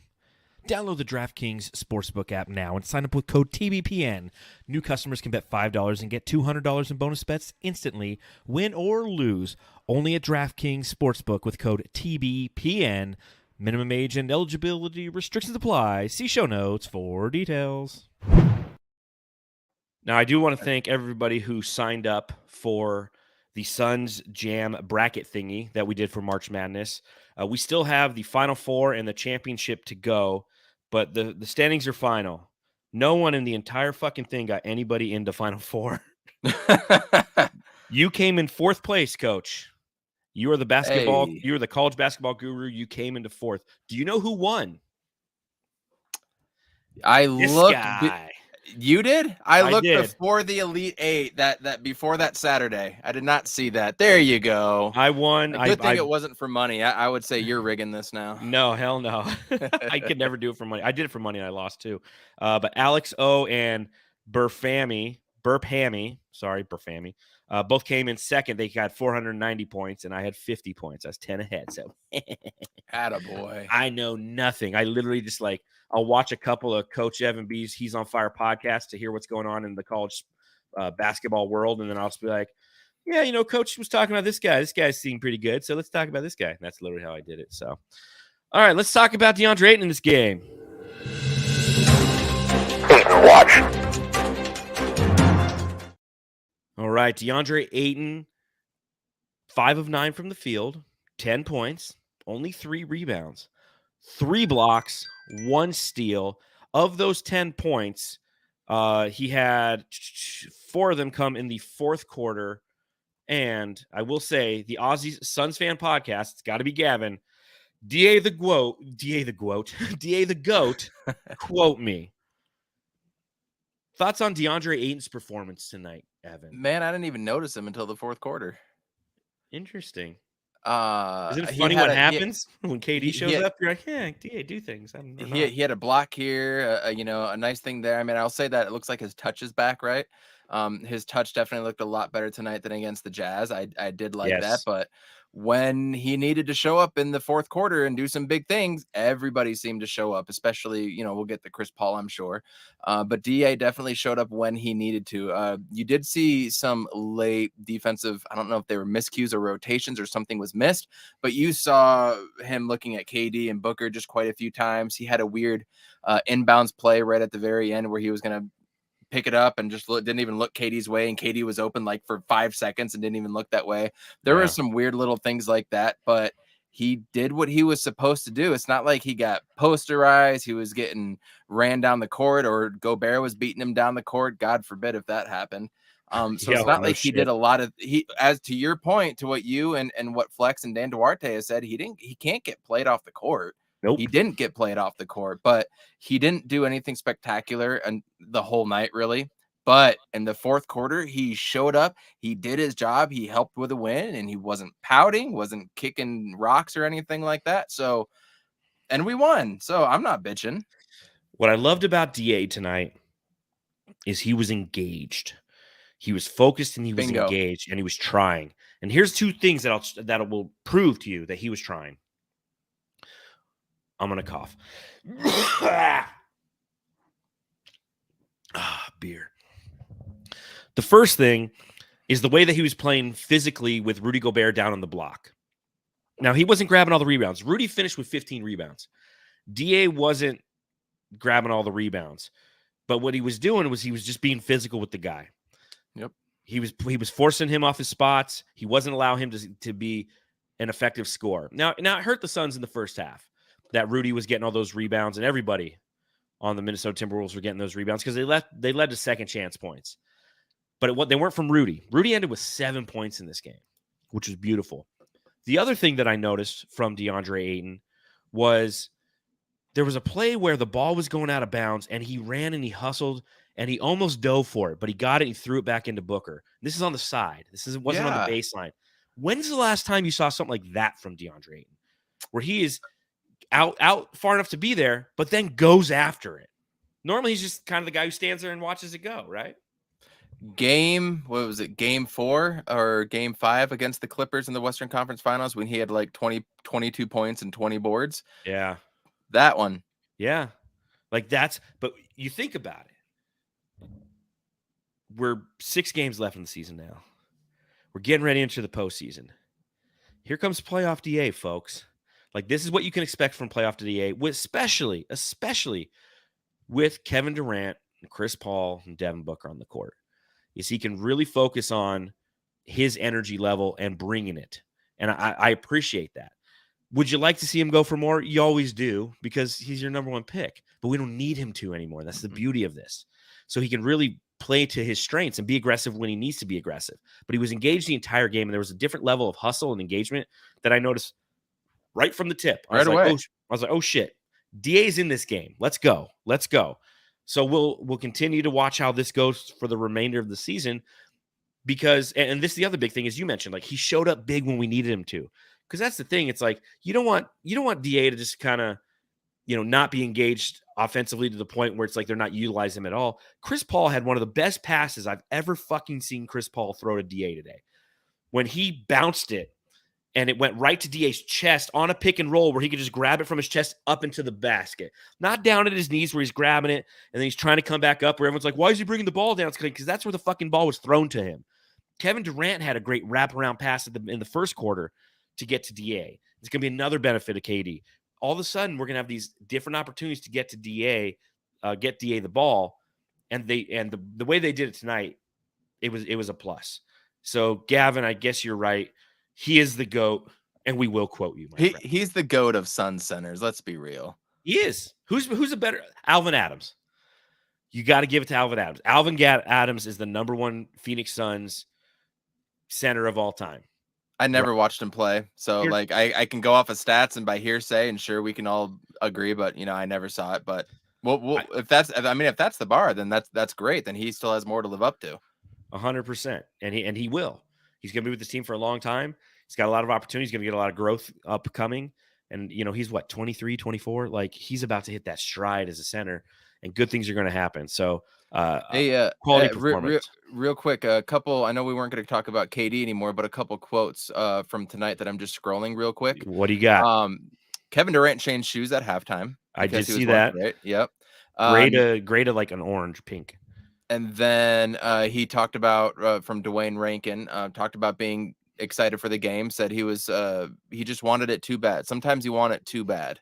Download the DraftKings Sportsbook app now and sign up with code TBPN. New customers can bet $5 and get $200 in bonus bets instantly, win or lose. Only at DraftKings Sportsbook with code TBPN. Minimum age and eligibility restrictions apply. See show notes for details. Now, I do want to thank everybody who signed up for the Suns Jam bracket thingy that we did for March Madness. We still have the Final Four and the championship to go, but the standings are final. No one in the entire fucking thing got anybody into Final Four. You came in 4th place, Coach. You are the basketball. Hey. You are the college basketball guru. You came into 4th. Do you know who won? This guy. You did? I looked did. before the Elite Eight. That before that Saturday. I did not see that. There you go. I won. A good thing it wasn't for money. I would say you're rigging this now. No, hell no. I could never do it for money. I did it for money and I lost too. But Alex O and Burphammy, both came in second. They got 490 points and I had 50 points. I was 10 ahead. So attaboy. I know nothing. I literally just I'll watch a couple of Coach Evan B's He's on Fire podcasts to hear what's going on in the college basketball world. And then I'll just be like, yeah, Coach was talking about this guy. This guy seemed pretty good. So let's talk about this guy. And that's literally how I did it. So, all right, let's talk about DeAndre Ayton in this game. Ayton watch. All right, DeAndre Ayton, 5 of 9 from the field, 10 points, only 3 rebounds, 3 blocks, 1 steal. Of those 10 points, he had 4 of them come in the 4th quarter. And I will say, the Aussie Suns fan podcast, it's got to be Gavin, DA the GOAT, quote me. Thoughts on DeAndre Ayton's performance tonight, Evan? Man, I didn't even notice him until the 4th quarter. Interesting. Isn't it funny what happens when KD shows up? You're like, yeah, DA, do things. He had a block here, a nice thing there. I mean, I'll say that it looks like his touch is back, right? His touch definitely looked a lot better tonight than against the Jazz. I did like that, but when he needed to show up in the 4th quarter and do some big things, everybody seemed to show up, especially, we'll get the Chris Paul, I'm sure. But DA definitely showed up when he needed to. You did see some late defensive, I don't know if they were miscues or rotations or something was missed, but you saw him looking at KD and Booker just quite a few times. He had a weird inbounds play right at the very end where he was going to pick it up and just didn't even look KD's way, and KD was open for 5 seconds and didn't even look that way. There were some weird little things like that, but he did what he was supposed to do. It's not like he got posterized, he was getting ran down the court, or Gobert was beating him down the court. God forbid if that happened. So it's not like he did a lot of as to your point, to what you and what Flex and Dan Duarte has said, he can't get played off the court. Nope. He didn't get played off the court, but he didn't do anything spectacular and the whole night, really. But in the 4th quarter, he showed up. He did his job. He helped with a win, and he wasn't pouting, wasn't kicking rocks or anything like that. So, and we won. So I'm not bitching. What I loved about DA tonight is he was engaged. He was focused and he was engaged and he was trying. And here's 2 things that will prove to you that he was trying. I'm going to cough. Beer. The first thing is the way that he was playing physically with Rudy Gobert down on the block. Now, he wasn't grabbing all the rebounds. Rudy finished with 15 rebounds. DA wasn't grabbing all the rebounds. But what he was doing was he was just being physical with the guy. Yep. He was forcing him off his spots. He wasn't allowing him to be an effective scorer. Now it hurt the Suns in the first half that Rudy was getting all those rebounds, and everybody on the Minnesota Timberwolves were getting those rebounds because they led to second chance points. But they weren't from Rudy. Rudy ended with 7 points in this game, which was beautiful. The other thing that I noticed from DeAndre Ayton was there was a play where the ball was going out of bounds, and he ran and he hustled, and he almost dove for it, but he got it and he threw it back into Booker. This is on the side. Wasn't on the baseline. When's the last time you saw something like that from DeAndre Ayton, where he is out far enough to be there, but then goes after it? Normally, he's just kind of the guy who stands there and watches it go, right? Game 4 or game 5 against the Clippers in the Western Conference Finals when he had like 22 points and 20 boards. Yeah. That one. Yeah. But you think about it. We're 6 games left in the season now. We're getting ready into the postseason. Here comes playoff DA, folks. Like, this is what you can expect from playoff DA, especially with Kevin Durant and Chris Paul and Devin Booker on the court. Is he can really focus on his energy level and bringing it. And I appreciate that. Would you like to see him go for more? You always do, because he's your number 1 pick. But we don't need him to anymore. That's the beauty of this. So he can really play to his strengths and be aggressive when he needs to be aggressive. But he was engaged the entire game, and there was a different level of hustle and engagement that I noticed right from the tip. I was like, oh shit, DA's in this game. Let's go. So we'll continue to watch how this goes for the remainder of the season, because, and this is the other big thing, as you mentioned, like, he showed up big when we needed him to, because that's the thing. It's like, you don't want DA to just kind of, not be engaged offensively to the point where it's like they're not utilizing him at all. Chris Paul had one of the best passes I've ever fucking seen Chris Paul throw to DA today, when he bounced it and it went right to DA's chest on a pick and roll where he could just grab it from his chest up into the basket. Not down at his knees where he's grabbing it and then he's trying to come back up where everyone's like, why is he bringing the ball down? It's because that's where the fucking ball was thrown to him. Kevin Durant had a great wraparound pass in the first quarter to get to DA. It's going to be another benefit of KD. All of a sudden, we're going to have these different opportunities to get to DA, get DA the ball. And the way they did it tonight, it was a plus. So, Gavin, I guess you're right. He is the GOAT, and we will quote you. He's the GOAT of Sun centers. Let's be real. He is. Who's a better? Alvin Adams. You got to give it to Alvin Adams. Adams is the number 1 Phoenix Suns center of all time. I never watched him play, so I can go off of stats and by hearsay, and sure, we can all agree, but I never saw it. But if that's the bar, then that's great. Then he still has more to live up to. 100%, and he will. He's going to be with this team for a long time. He's got a lot of opportunities. He's going to get a lot of growth upcoming. And, he's 23, 24? Like, he's about to hit that stride as a center, and good things are going to happen. So, quality performance. Real quick, a couple, I know we weren't going to talk about KD anymore, but a couple quotes from tonight that I'm just scrolling real quick. What do you got? Kevin Durant changed shoes at halftime. I did see that. Right? Yep. Gray to like an orange pink. And then he talked about from Dwayne Rankin, talked about being excited for the game, said he just wanted it too bad. Sometimes you want it too bad.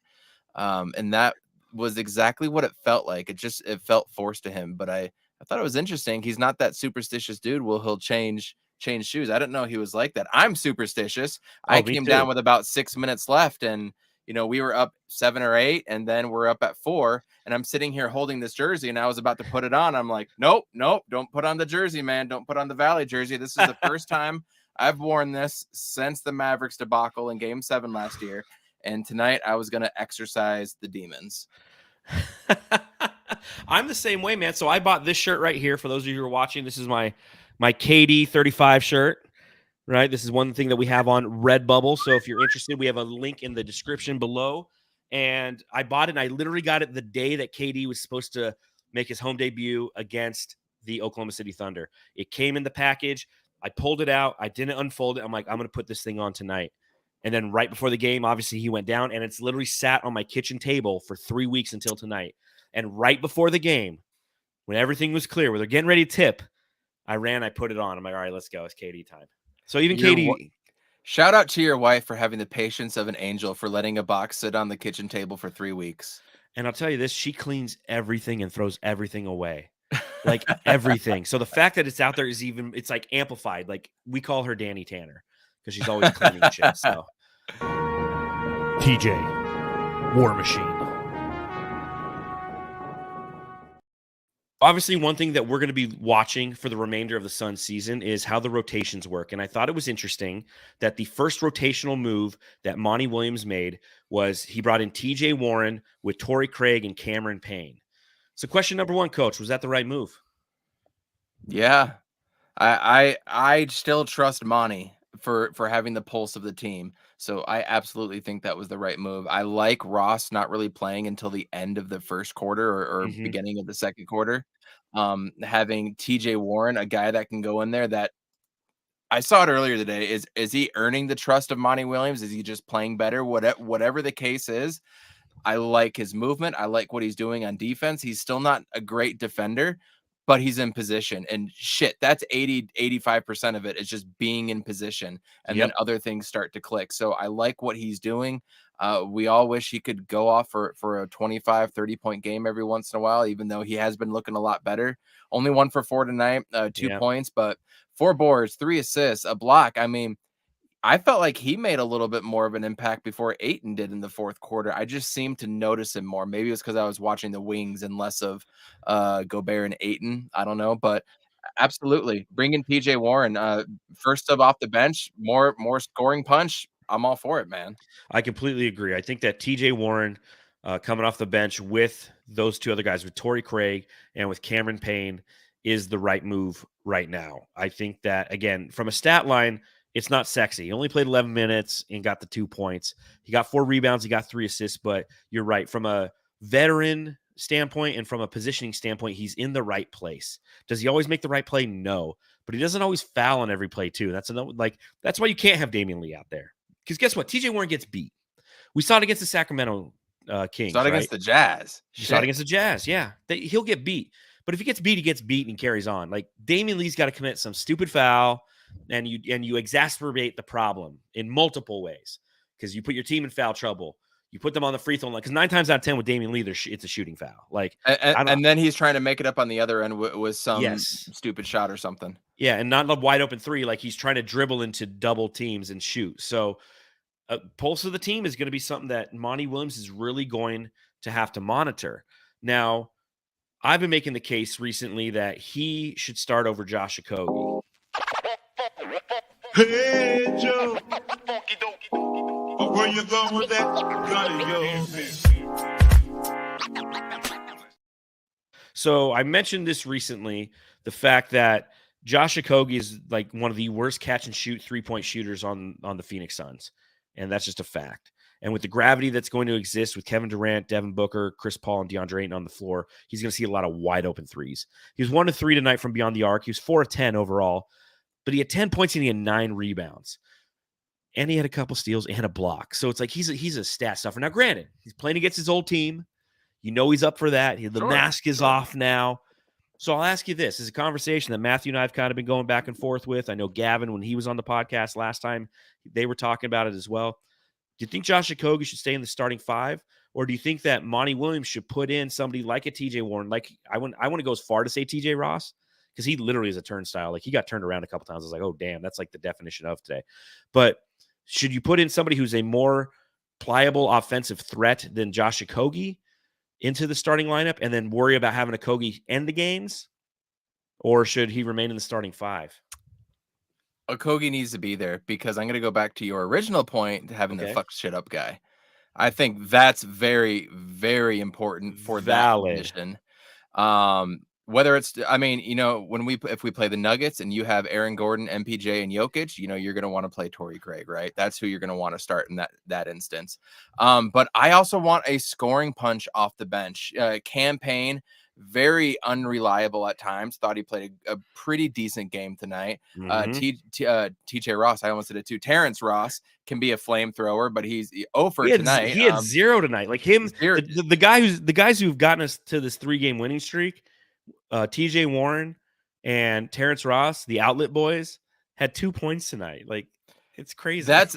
And that was exactly what it felt like. It felt forced to him. But I thought it was interesting. He's not that superstitious dude. He'll change shoes. I didn't know he was like that. I'm superstitious. I came down with about 6 minutes left, and we were up 7 or 8, and then we're up at 4, and I'm sitting here holding this jersey, and I was about to put it on. I'm like, nope, don't put on the jersey, man. Don't put on the Valley jersey. This is the first time I've worn this since the Mavericks debacle in Game 7 last year, and tonight I was going to exercise the demons. I'm the same way, man. So I bought this shirt right here. For those of you who are watching, this is my KD 35 shirt. Right, this is one thing that we have on Redbubble. So if you're interested, we have a link in the description below. And I bought it, and I literally got it the day that KD was supposed to make his home debut against the Oklahoma City Thunder. It came in the package. I pulled it out. I didn't unfold it. I'm like, I'm going to put this thing on tonight. And then right before the game, obviously, he went down, and it's literally sat on my kitchen table for 3 weeks until tonight. And right before the game, when everything was clear, where they're getting ready to tip, I put it on. I'm like, all right, let's go. It's KD time. So even KD. Shout out to your wife for having the patience of an angel, for letting a box sit on the kitchen table for 3 weeks. And I'll tell you this, she cleans everything and throws everything away. like everything. So the fact that it's out there is it's like amplified. Like we call her Danny Tanner because she's always cleaning shit. So TJ, War Machine. obviously, one thing that we're going to be watching for the remainder of the Suns season is how the rotations work. And I thought it was interesting that the first rotational move that Monty Williams made was he brought in TJ Warren with Torrey Craig and Cameron Payne. So question number one, Coach, was that the right move? Yeah. I still trust Monty for having the pulse of the team. So I absolutely think that was the right move. I like Ross not really playing until the end of the first quarter or Mhm. beginning of the second quarter. Having TJ Warren, a guy that can go in there that I saw it earlier today. Is he earning the trust of Monty Williams? Is he just playing better? Whatever the case is, I like his movement. I like what he's doing on defense. He's still not a great defender, but he's in position. And shit, that's 85% of it is just being in position. And then Yep. other things start to click. So I like what he's doing. We all wish he could go off for a 25, 30-point game every once in a while, even though he has been looking a lot better. Only 1 for 4 tonight, 2 Yep. points, but 4 boards, 3 assists, a block. I mean, I felt like he made a little bit more of an impact before Ayton did in the fourth quarter. I just seemed to notice him more. Maybe it was because I was watching the wings and less of Gobert and Ayton. I don't know, but absolutely bring in PJ Warren, first sub off the bench, more scoring punch. I'm all for it, man. I completely agree. I think that TJ Warren coming off the bench with those two other guys, with Torrey Craig and with Cameron Payne, is the right move right now. I think that, again, from a stat line, it's not sexy. He only played 11 minutes and got the 2 points. He got 4 rebounds. He got 3 assists. But you're right. From a veteran standpoint and from a positioning standpoint, he's in the right place. Does he always make the right play? No. But he doesn't always foul on every play, too. That's why you can't have Damian Lee out there. Because guess what? TJ Warren gets beat. We saw it against the Sacramento Kings. Saw it against the Jazz. You saw it against the Jazz. Yeah. He'll get beat. But if he gets beat, he gets beat and carries on. Like Damian Lee's got to commit some stupid foul, and you exacerbate the problem in multiple ways because you put your team in foul trouble. You put them on the free throw line because 9 times out of 10 with Damian Lee, it's a shooting foul. Like, and then he's trying to make it up on the other end with some Yes. stupid shot or something. Yeah, and not a wide open three. Like he's trying to dribble into double teams and shoot. So pulse of the team is going to be something that Monty Williams is really going to have to monitor. Now, I've been making the case recently that he should start over Josh Okogie. Hey, Joe. Where you going with that? So I mentioned this recently, the fact that Josh Okogie is like one of the worst catch and shoot 3-point shooters on the Phoenix Suns. And that's just a fact. And with the gravity that's going to exist with Kevin Durant, Devin Booker, Chris Paul, and DeAndre Ayton on the floor, he's going to see a lot of wide open threes. He was 1 of 3 tonight from beyond the arc. He was 4 of 10 overall, but he had 10 points and he had 9 rebounds. And he had a couple steals and a block. So it's like he's a stat stuffer. Now, granted, he's playing against his old team. You know he's up for that. The mask is off now. So I'll ask you this. This is a conversation that Matthew and I have kind of been going back and forth with. I know Gavin, when he was on the podcast last time, they were talking about it as well. Do you think Josh Okogie should stay in the starting 5? Or do you think that Monty Williams should put in somebody like a TJ Warren? Like I want to go as far to say TJ Ross, because he literally is a turnstile. Like he got turned around a couple times. I was like, oh, damn, that's like the definition of today. But should you put in somebody who's a more pliable offensive threat than Josh Okogie into the starting lineup and then worry about having Okogie end the games? Or should he remain in the starting 5? Okogie needs to be there because I'm going to go back to your original point, having the fuck shit up guy. I think that's very, very important for that position. Whether it's, I mean, if we play the Nuggets and you have Aaron Gordon, MPJ, and Jokic, you're going to want to play Torrey Craig, right? That's who you're going to want to start in that instance. But I also want a scoring punch off the bench. Campaign, very unreliable at times. Thought he played a pretty decent game tonight. TJ Ross, I almost did it too. Terrence Ross can be a flamethrower, but he's 0 for tonight. He had 0 tonight. Like him, the guys who've gotten us to this 3-game winning streak, TJ Warren and Terrence Ross, the outlet boys, had 2 points tonight. Like it's crazy. And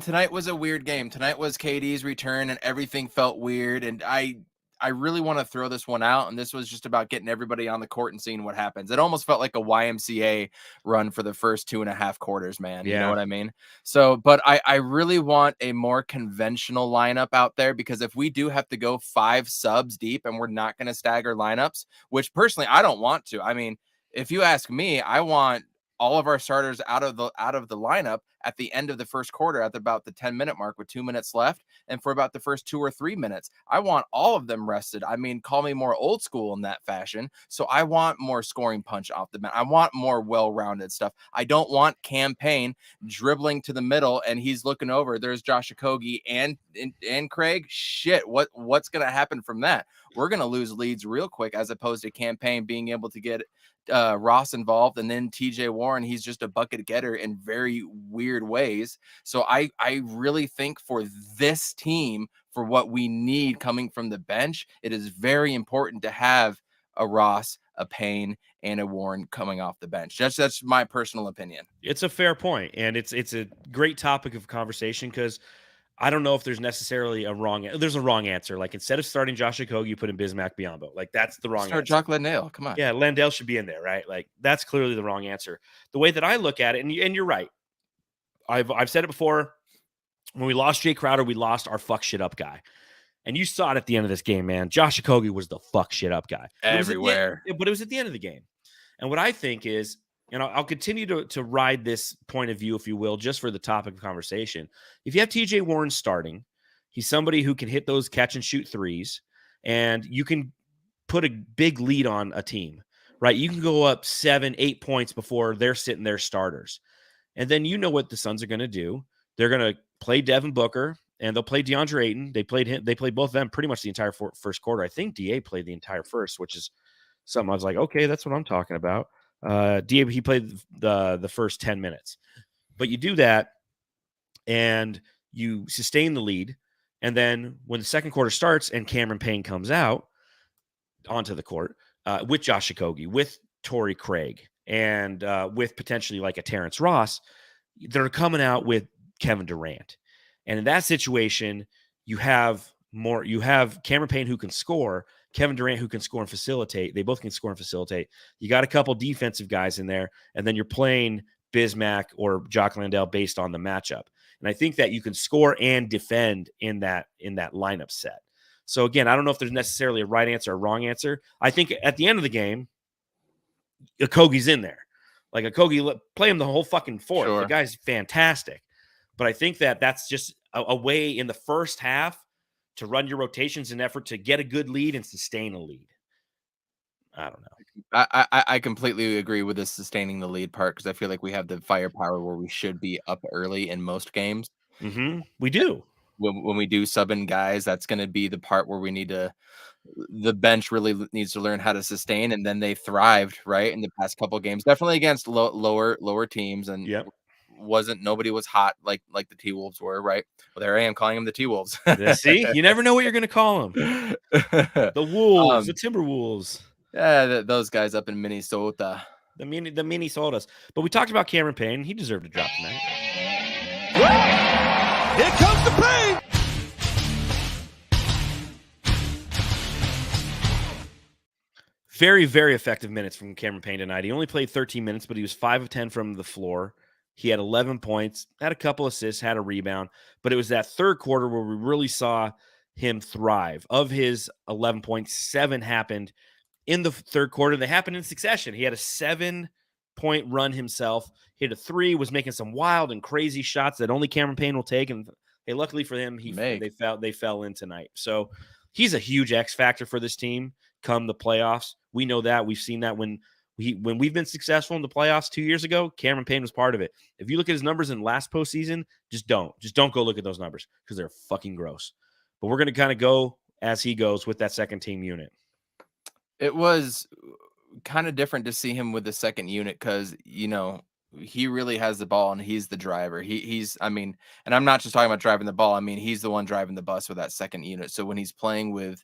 tonight was a weird game. Tonight was KD's return and everything felt weird. And I I really want to throw this one out, and this was just about getting everybody on the court and seeing what happens. It almost felt like a YMCA run for the first 2.5 quarters, man. You know what I mean? So, but I really want a more conventional lineup out there, because if we do have to go 5 subs deep and we're not going to stagger lineups, which personally I don't want to. I mean, if you ask me, I want all of our starters out of the lineup at the end of the first quarter at about the 10-minute mark with 2 minutes left, and for about the first 2 or 3 minutes. I want all of them rested. I mean, call me more old school in that fashion. So I want more scoring punch off the mat. I want more well-rounded stuff. I don't want Payne dribbling to the middle and he's looking over. There's Josh Okogie and Craig. Shit, what's going to happen from that? We're going to lose leads real quick, as opposed to Payne being able to get Ross involved, and then TJ Warren, he's just a bucket getter in very weird ways. So I really think for this team, for what we need coming from the bench, it is very important to have a Ross, a Payne, and a Warren coming off the bench. That's my personal opinion. It's a fair point, and it's a great topic of conversation, because I don't know if there's necessarily there's a wrong answer. Like, instead of starting Josh Okogie, you put in Bismack Biyombo. Like, that's the wrong Start answer. Jock Landale. Come on. Yeah, Landale should be in there, right? Like, that's clearly the wrong answer. The way that I look at it, and you're right. I've said it before. When we lost Jay Crowder, we lost our fuck shit up guy. And you saw it at the end of this game, man. Josh Okogie was the fuck shit up guy. Everywhere. But it was at the end of the game. And what I think is, I'll continue to ride this point of view, if you will, just for the topic of conversation. If you have TJ Warren starting, he's somebody who can hit those catch and shoot threes, and you can put a big lead on a team, right? You can go up 7-8 points before they're sitting their starters. And then you know what the Suns are going to do. They're going to play Devin Booker, and they'll play DeAndre Ayton. They played both of them pretty much the entire first quarter. I think DA played the entire first, which is something I was like, okay, that's what I'm talking about. DA, he played the first 10 minutes. But you do that, and you sustain the lead. And then when the second quarter starts and Cameron Payne comes out onto the court with Josh Okogie, with Torrey Craig, and with potentially like a Terrence Ross, they're coming out with Kevin Durant. And in that situation, you have Cameron Payne who can score, Kevin Durant who can score and facilitate. They both can score and facilitate. You got a couple defensive guys in there, and then you're playing Bismack or Jock Landale based on the matchup. And I think that you can score and defend in that lineup set. So again, I don't know if there's necessarily a right answer or a wrong answer. I think at the end of the game, Okogie's in there. Like, Okogie, play him the whole fucking fourth. Sure. The guy's fantastic. But I think that that's just a way in the first half to run your rotations in an effort to get a good lead and sustain a lead. I don't know. I completely agree with the sustaining the lead part, because I feel like we have the firepower where we should be up early in most games. Mm-hmm. We do. When we do sub in guys, that's going to be the part where we need to. The bench really needs to learn how to sustain, and then they thrived right in the past couple of games, definitely against lower teams, and nobody was hot like the T-Wolves were, right? Well, there I am calling them the T-Wolves. See, you never know what you're going to call them. The Wolves, the Timberwolves. Yeah, those guys up in Minnesota. The Minnesotas. But we talked about Cameron Payne. He deserved a drop tonight. Here comes the Payne. Very, very effective minutes from Cameron Payne tonight. He only played 13 minutes, but he was 5 of 10 from the floor. He had 11 points, had a couple assists, had a rebound. But it was that third quarter where we really saw him thrive. Of his 11 points, 7 happened in the third quarter. They happened in succession. He had a 7-point run himself, hit a 3, was making some wild and crazy shots that only Cameron Payne will take. And hey, luckily for him, they fell in tonight. So he's a huge X factor for this team come the playoffs. We know that. We've seen that when we've been successful in the playoffs 2 years ago. Cameron Payne was part of it. If you look at his numbers in last postseason, just don't go look at those numbers, because they're fucking gross. But we're going to kind of go as he goes with that second team unit. It was kind of different to see him with the second unit, because, he really has the ball and he's the driver. He's, and I'm not just talking about driving the ball. I mean, he's the one driving the bus with that second unit. So when he's playing with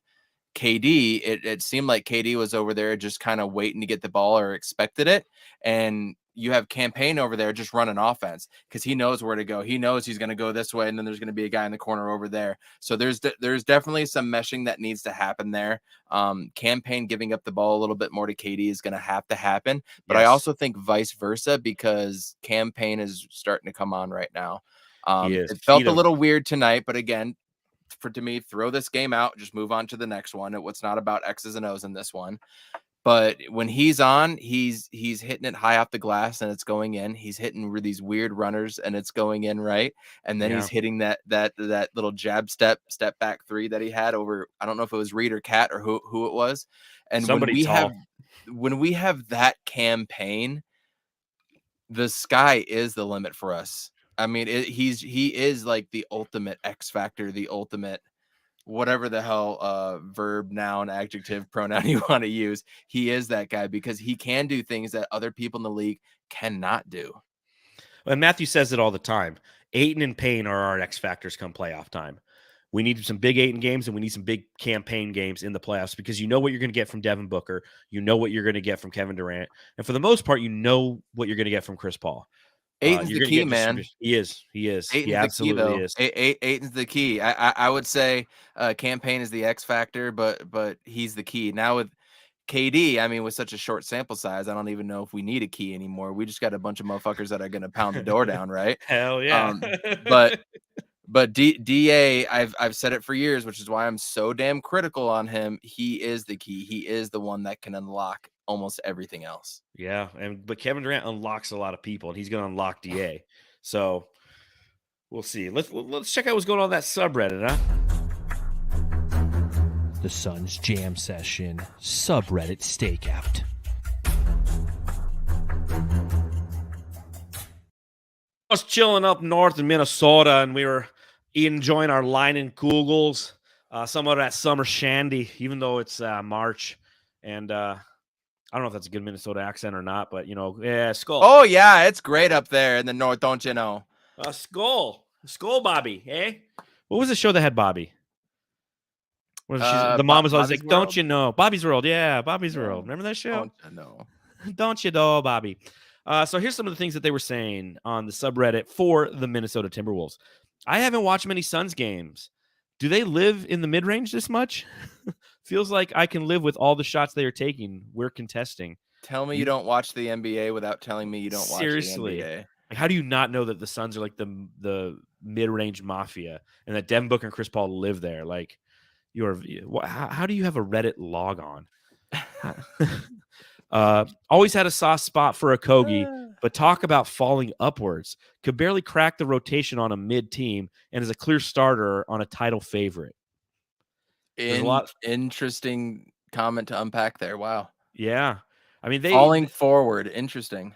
KD, it seemed like KD was over there just kind of waiting to get the ball or expected it. And, you have Campaign over there just running offense because he knows where to go. He knows he's going to go this way, and then there's going to be a guy in the corner over there. So there's definitely some meshing that needs to happen there. Campaign giving up the ball a little bit more to KD is going to happen, but I also think vice versa because Campaign is starting to come on right now. It felt a little weird tonight, but again, to me, throw this game out, just move on to the next one. It's not about X's and O's in this one. But when he's on, he's hitting it high off the glass and it's going in. He's hitting these weird runners and it's going in right. And then he's hitting that little jab step back three that he had over. I don't know if it was Reed or Cat or who it was. And when we have that Campaign, the sky is the limit for us. I mean, he is like the ultimate X factor, the ultimate whatever the hell verb, noun, adjective, pronoun you want to use. He is that guy because he can do things that other people in the league cannot do. And Matthew says it all the time. Ayton and Payne are our X factors come playoff time. We need some big Ayton games and we need some big Campaign games in the playoffs because you know what you're going to get from Devin Booker. You know what you're going to get from Kevin Durant. And for the most part, you know what you're going to get from Chris Paul. Ayton's the key, man. He is. Ayton's he absolutely is. Ayton's the key. I would say Campaign is the X factor, but he's the key. Now with KD, I mean, with such a short sample size, I don't even know if we need a key anymore. We just got a bunch of motherfuckers that are going to pound the door down, right? Hell yeah. But DA, I've said it for years, which is why I'm so damn critical on him. He is the key. He is the one that can unlock almost everything else. Yeah, but Kevin Durant unlocks a lot of people, and he's going to unlock DA. So we'll see. Let's check out what's going on in that subreddit, huh? The Suns Jam Session subreddit stakeout. I was chilling up north in Minnesota, and we were enjoying our line and kugels, some of that summer shandy, even though it's March, and I don't know if that's a good Minnesota accent or not, but, skull. Oh, yeah, it's great up there in the north, don't you know? Skull, Bobby, eh? What was the show that had Bobby? The mom was always like, don't you know? Bobby's World, yeah, Bobby's World. Remember that show? Don't you know? Don't you know, Bobby? So here's some of the things that they were saying on the subreddit for the Minnesota Timberwolves. I haven't watched many Suns games. Do they live in the mid-range this much? Feels like I can live with all the shots they are taking. We're contesting. Tell me you don't watch the NBA without telling me you don't watch the NBA. Like, how do you not know that the Suns are like the mid-range mafia and that Devin Booker and Chris Paul live there? Like, how do you have a Reddit log on? Always had a soft spot for Okogie, but talk about falling upwards. Could barely crack the rotation on a mid team and is a clear starter on a title favorite. Interesting comment to unpack there. Wow. Yeah. I mean, falling forward. Interesting.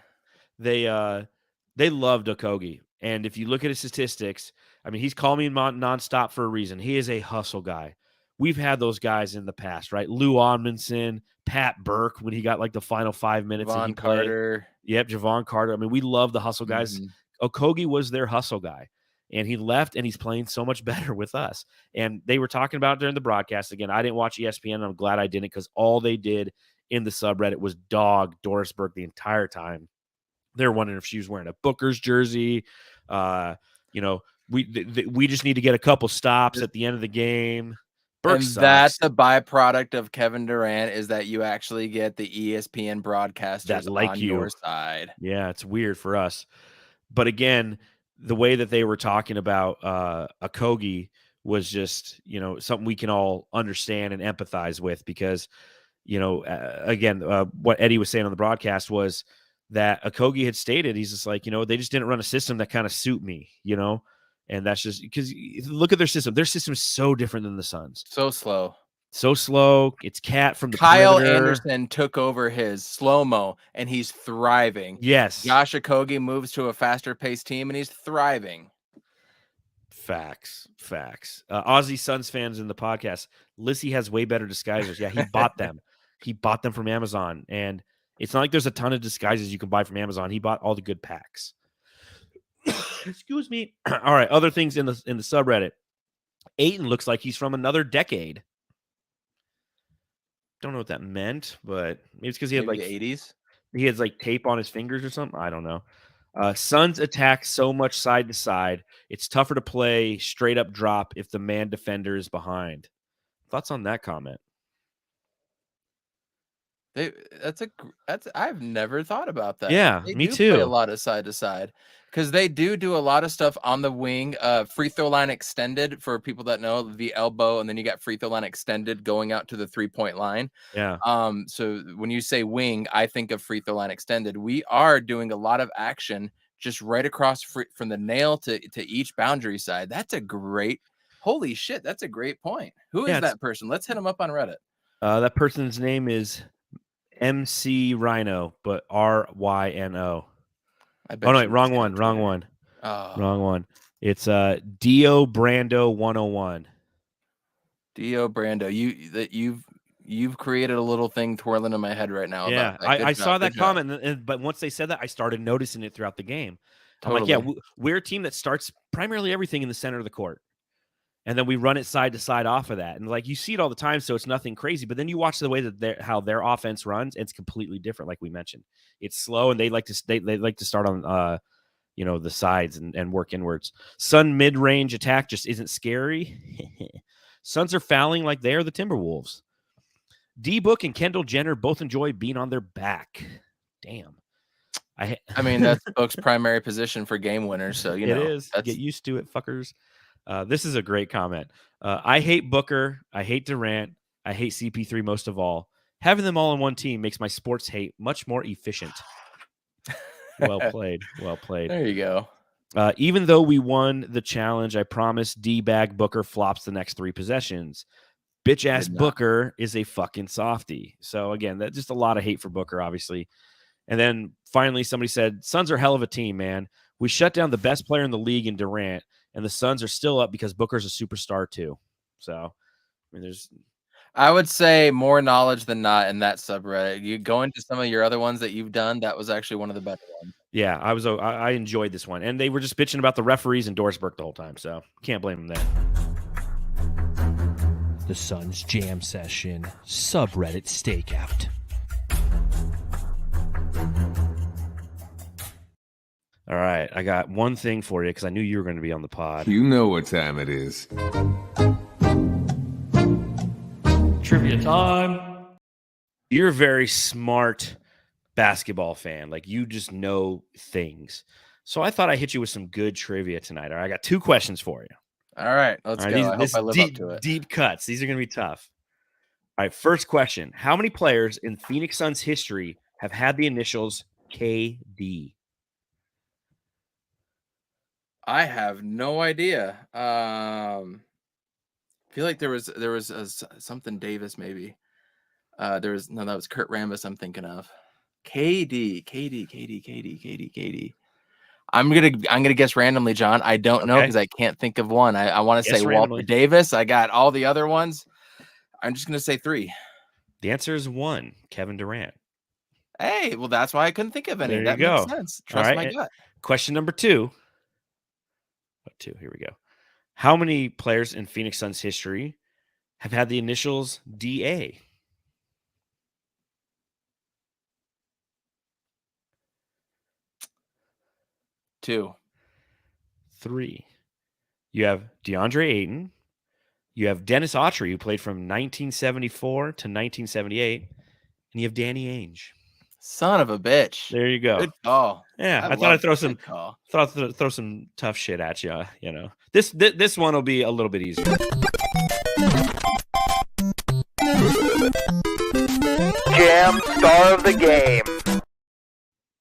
They loved Okogie. And if you look at his statistics, I mean, he's calling me nonstop for a reason. He is a hustle guy. We've had those guys in the past, right? Lou Amundsen, Pat Burke, when he got like the final 5 minutes. Javon Carter. Yep, Javon Carter. I mean, we love the hustle guys. Mm-hmm. Okogie was their hustle guy. And he left, and he's playing so much better with us. And they were talking about it during the broadcast. Again, I didn't watch ESPN, and I'm glad I didn't because all they did in the subreddit was dog Doris Burke the entire time. They're wondering if she was wearing a Booker's jersey. We just need to get a couple stops at the end of the game. Burke and sucks. That's the byproduct of Kevin Durant is that you actually get the ESPN broadcasters that like on your side. Yeah, it's weird for us. But again, the way that they were talking about Okogie was just, something we can all understand and empathize with because, what Eddie was saying on the broadcast was that Okogie had stated, he's just like, they just didn't run a system that kind of suit me, and that's just because look at their system. Their system is so different than the Suns. So slow. It's Cat from the Kyle perimeter. Anderson took over his slow-mo, and he's thriving. Yes. Josh Okogie moves to a faster-paced team, and he's thriving. Facts. Aussie Suns fans in the podcast, Lissy has way better disguisers. Yeah, he bought them. He bought them from Amazon, and it's not like there's a ton of disguises you can buy from Amazon. He bought all the good packs. Excuse me. All right, other things in the subreddit. Ayton looks like he's from another decade. Don't know what that meant, but maybe it's because he had maybe like the 80s. he has like tape on his fingers or something. I don't know. Suns attack so much side to side. It's tougher to play straight up drop if the man defender is behind. Thoughts on that comment? I've never thought about that. Yeah, They me do play a too. lot of side to side because they do a lot of stuff on the wing. Free throw line extended for people that know the elbow, and then you got free throw line extended going out to the 3-point line. Yeah. So when you say wing, I think of free throw line extended. We are doing a lot of action just right across from the nail to each boundary side. Holy shit, that's a great point. Who is that person? Let's hit him up on Reddit. That person's name is MC Rhino, but RYNO. I bet Oh no, wait, wrong one. Oh. Wrong one. It's Dio Brando 101. Dio Brando. You've created a little thing twirling in my head right now. Yeah, About that. I Good saw job, that good job. comment, but once they said that, I started noticing it throughout the game. I'm Totally. like, yeah, we're a team that starts primarily everything in the center of the court. And then we run it side to side off of that. And like you see it all the time, so it's nothing crazy. But then you watch the way that how their offense runs, it's completely different, like we mentioned. It's slow, and they like to start on the sides and work inwards. Sun mid-range attack just isn't scary. Suns are fouling like they are the Timberwolves. D-Book and Kendall Jenner both enjoy being on their back. Damn. I mean, that's Book's primary position for game winners, so it is. Get used to it, fuckers. This is a great comment. I hate Booker. I hate Durant. I hate CP3 most of all. Having them all on one team makes my sports hate much more efficient. Well played. Well played. There you go. Even though we won the challenge, I promise D-bag Booker flops the next 3 possessions. Bitch ass Booker is a fucking softie. So again, that's just a lot of hate for Booker, obviously. And then finally, somebody said, Suns are hell of a team, man. We shut down the best player in the league in Durant, and the Suns are still up because Booker's a superstar too. So, I mean, I would say more knowledge than not in that subreddit. You go into some of your other ones that you've done. That was actually one of the better ones. Yeah, I enjoyed this one, and they were just bitching about the referees in Dorsberg the whole time. So can't blame them there. The Suns Jam Session subreddit stakeout. All right, I got one thing for you because I knew you were going to be on the pod. You know what time it is. Trivia time. You're a very smart basketball fan. Like, you just know things. So I thought I'd hit you with some good trivia tonight. All right, I got 2 questions for you. All right, let's go. I hope I live up to it. Deep cuts. These are going to be tough. All right, first question. How many players in Phoenix Suns history have had the initials KD? I have no idea. I feel like there was something Davis maybe. That was Kurt Rambis I'm thinking of. KD. I'm gonna guess randomly, John. I don't know because I can't think of one. I want to say randomly. Walter Davis. I got all the other ones. I'm just gonna say 3. The answer is 1, Kevin Durant. Hey, well, that's why I couldn't think of any. There that you makes go. sense. Trust my gut. Question number 2. Here we go. How many players in Phoenix Suns history have had the initials DA? Two. 3. You have DeAndre Ayton. You have Dennis Autry, who played from 1974 to 1978. And you have Danny Ainge. Son of a bitch. There you go. Good call. Yeah, I thought I'd throw some tough shit at you. You know, this one will be a little bit easier. Jam star of the game.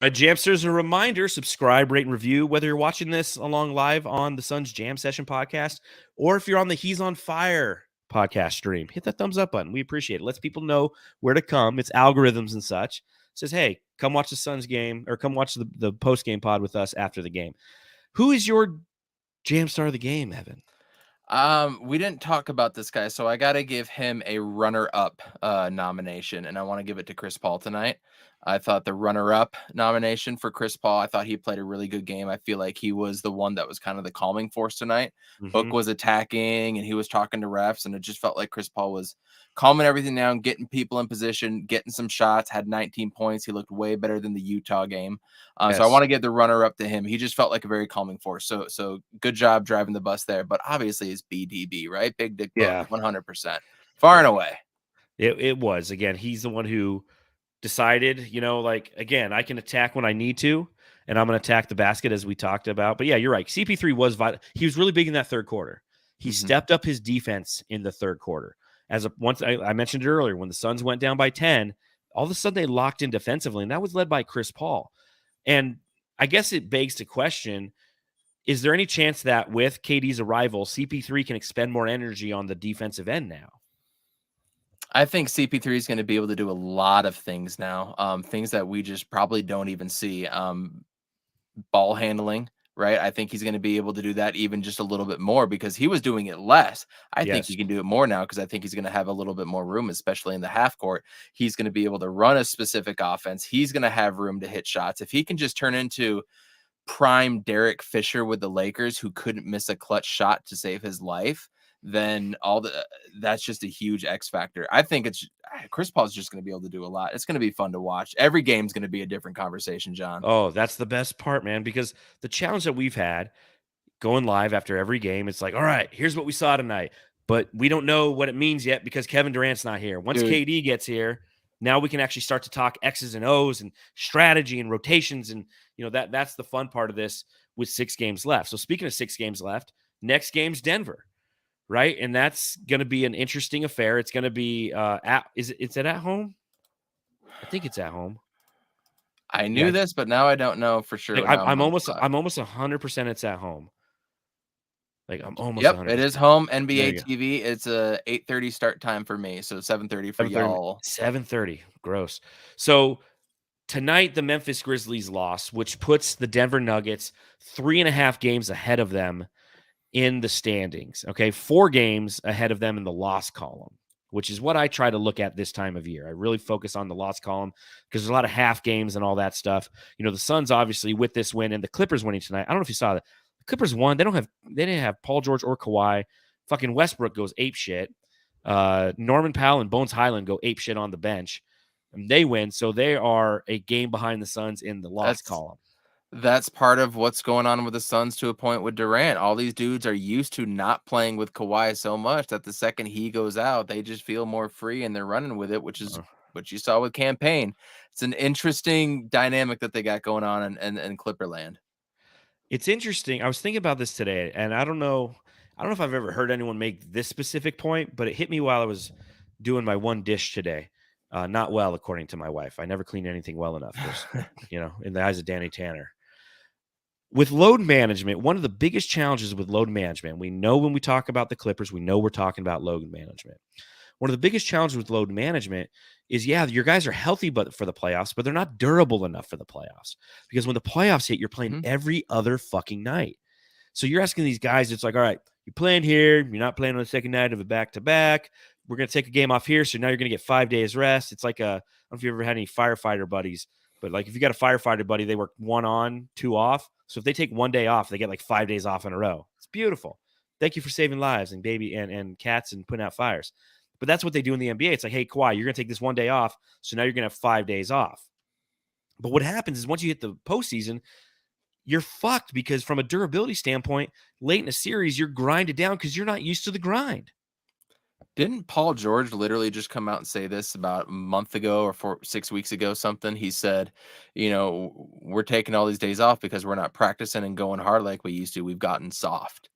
Jamsters, a reminder, subscribe, rate, and review, whether you're watching this along live on the Suns Jam Session podcast, or if you're on the He's on Fire podcast stream, hit that thumbs up button. We appreciate it. Lets people know where to come. It's algorithms and such. It says, hey, come watch the Suns game, or come watch the post-game pod with us after the game. Who is your Jam Star of the game, Evan? We didn't talk about this guy, so I got to give him a runner-up nomination, and I want to give it to Chris Paul tonight. I thought the runner-up nomination for Chris Paul, I thought he played a really good game. I feel like he was the one that was kind of the calming force tonight. Book Mhm. was attacking and he was talking to refs, and it just felt like Chris Paul was calming everything down, getting people in position, getting some shots, had 19 points. He looked way better than the Utah game. So I Yes. want to give the runner-up to him. He just felt like a very calming force. So good job driving the bus there. But obviously it's BDB, right? Big Dick Book, Yeah. 100%. Far and away. It was. Again, he's the one who decided, like, again, I can attack when I need to, and I'm going to attack the basket as we talked about. But yeah, you're right. CP3 was vital. He was really big in that third quarter. He Mhm. stepped up his defense in the third quarter. Once I mentioned it earlier, when the Suns went down by 10, all of a sudden they locked in defensively, and that was led by Chris Paul. And I guess it begs to question, is there any chance that with KD's arrival, CP3 can expend more energy on the defensive end now? I think CP3 is going to be able to do a lot of things now, things that we just probably don't even see. Ball handling, right? I think he's going to be able to do that even just a little bit more because he was doing it less. I think he Yes. can do it more now because I think he's going to have a little bit more room, especially in the half court. He's going to be able to run a specific offense. He's going to have room to hit shots. If he can just turn into prime Derek Fisher with the Lakers, who couldn't miss a clutch shot to save his life, then that's just a huge X factor. I think Chris Paul's just going to be able to do a lot. It's going to be fun to watch. Every game's going to be a different conversation, John. Oh, that's the best part, man, because the challenge that we've had going live after every game, it's like, all right, here's what we saw tonight, but we don't know what it means yet because Kevin Durant's not here. Once Dude, KD gets here, now we can actually start to talk X's and O's and strategy and rotations. And, that's the fun part of this with 6 games left. So speaking of 6 games left, next game's Denver, right? And that's going to be an interesting affair. It's going to be is it at home? I think it's at home. I Yeah, knew this, but now I don't know for sure. like, Now I'm I'm on the almost spot. I'm almost 100% it's at home. Like, I'm almost Yep, it 100%. is home There NBA you go. TV. It's a 8:30 start time for me, so 7:30 for 7:30. y'all. 7:30. Gross. So tonight, the Memphis Grizzlies lost, which puts the Denver Nuggets 3.5 games ahead of them in the standings. Okay, 4 games ahead of them in the loss column, which is what I try to look at this time of year. I really focus on the loss column because there's a lot of half games and all that stuff. The Suns obviously with this win and the Clippers winning tonight. I don't know if you saw that. The Clippers won. They didn't have Paul George or Kawhi. Fucking Westbrook goes ape shit. Norman Powell and Bones Highland go ape shit on the bench. And they win, so they are a game behind the Suns in the loss That's column. that's part of what's going on with the Suns to a point with Durant. All these dudes are used to not playing with Kawhi so much that the second he goes out, they just feel more free and they're running with it, which is what you saw with Payne. It's an interesting dynamic that they got going on in Clipperland. It's interesting. I was thinking about this today, and I don't know if I've ever heard anyone make this specific point, but it hit me while I was doing my one dish today. Not well, according to my wife. I never clean anything well enough. In the eyes of Danny Tanner. With load management, one of the biggest challenges with load management, we know when we talk about the Clippers, we know we're talking about load management. One of the biggest challenges with load management is, your guys are healthy for the playoffs, but they're not durable enough for the playoffs. Because when the playoffs hit, you're playing every other fucking night. So you're asking these guys, it's like, all right, you're playing here, you're not playing on the second night of a back-to-back. We're going to take a game off here, so now you're going to get 5 days rest. It's like I don't know if you ever had any firefighter buddies, but like if you got a firefighter buddy, they work 1 on, 2 off. So if they take 1 day off, they get like 5 days off in a row. It's beautiful. Thank you for saving lives and baby and cats and putting out fires. But that's what they do in the NBA. It's like, hey, Kawhi, you're going to take this 1 day off, so now you're going to have 5 days off. But what happens is once you hit the postseason, you're fucked because from a durability standpoint, late in a series, you're grinded down because you're not used to the grind. Didn't Paul George literally just come out and say this about a month ago or 6 weeks ago, something? He said, we're taking all these days off because we're not practicing and going hard like we used to. We've gotten soft.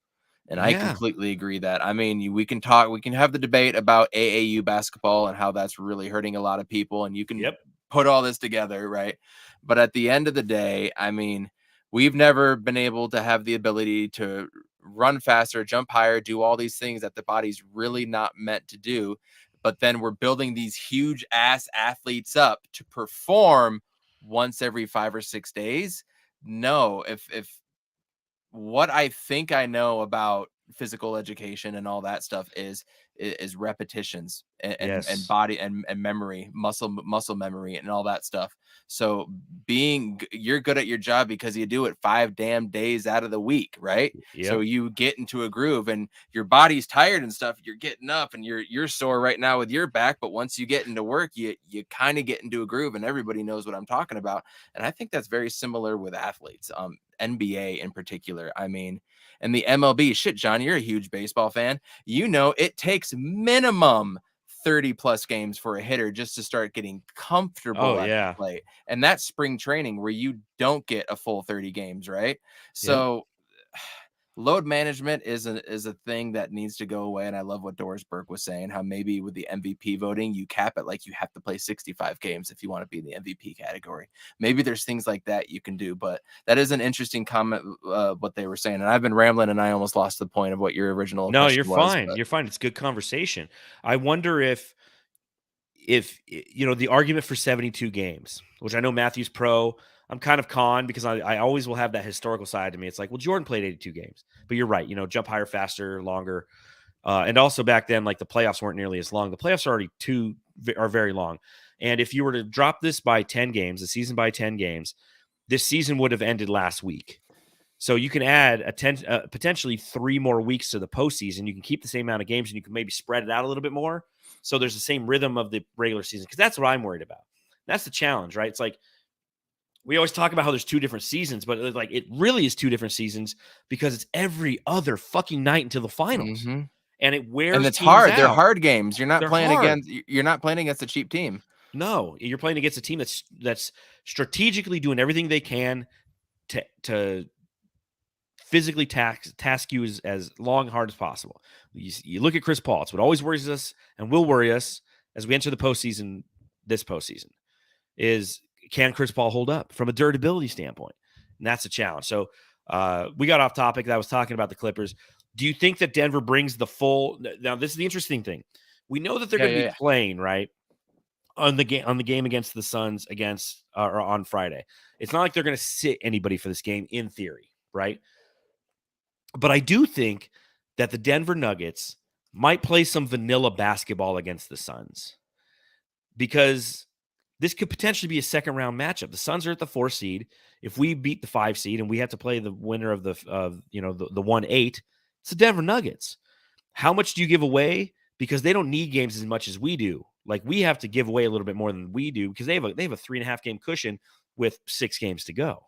And I Yeah. completely agree that. I mean, we can have the debate about AAU basketball and how that's really hurting a lot of people. And you can put all this together, right? But at the end of the day, I mean, we've never been able to have the ability to run faster, jump higher, do all these things that the body's really not meant to do. But then we're building these huge ass athletes up to perform once every 5 or 6 days. No, if what I think I know about physical education and all that stuff is is repetitions and Yes. body and memory, muscle memory and all that stuff. So you're good at your job because you do it 5 damn days out of the week, right? So Yep. you get into a groove and your body's tired and stuff. You're getting up and you're sore right now with your back, but once you get into work, you kind of get into a groove, and everybody knows what I'm talking about. And I think that's very similar with athletes, NBA in particular. I mean, and the MLB, shit, John, you're a huge baseball fan. You know, it takes minimum 30 plus games for a hitter just to start getting comfortable Oh, at yeah. the plate. And that's spring training where you don't get a full 30 games, right? Yep. So load management is a thing that needs to go away. And I love what Doris Burke was saying, how maybe with the MVP voting, you cap it like you have to play 65 games if you want to be in the MVP category. Maybe there's things like that you can do, but that is an interesting comment, what they were saying. And I've been rambling and I almost lost the point of what your original No, question you're was. fine. You're fine. It's good conversation. I wonder if the argument for 72 games, which I know Matthew's pro, I'm kind of con because I always will have that historical side to me. It's like, well, Jordan played 82 games, but you're right. Jump higher, faster, longer. And also back then, like the playoffs weren't nearly as long. The playoffs are very long. And if you were to drop this by 10 games, the season by 10 games, this season would have ended last week. So you can add potentially 3 more weeks to the postseason. You can keep the same amount of games and you can maybe spread it out a little bit more. So there's the same rhythm of the regular season, because that's what I'm worried about. That's the challenge, right? It's like we always talk about how there's 2 different seasons, but like it really is 2 different seasons because it's every other fucking night until the finals, and it wears. And it's teams hard. out. They're hard games. You're not They're playing hard. you're not playing against a cheap team. No, you're playing against a team that's strategically doing everything they can to physically task you as long and hard as possible. You look at Chris Paul. It's what always worries us and will worry us as we enter the postseason. This postseason is, can Chris Paul hold up from a durability standpoint? And that's a challenge. So we got off topic. I was talking about the Clippers. Do you think that Denver brings the full? Now, this is the interesting thing. We know that they're going to be playing, right, on the game against the Suns or on Friday. It's not like they're going to sit anybody for this game in theory, right? But I do think that the Denver Nuggets might play some vanilla basketball against the Suns, because this could potentially be a second round matchup. The Suns are at the 4 seed. If we beat the 5 seed and we have to play the winner of the 1-8, it's the Denver Nuggets. How much do you give away? Because they don't need games as much as we do. Like, we have to give away a little bit more than we do because they have a 3.5 game cushion with 6 games to go.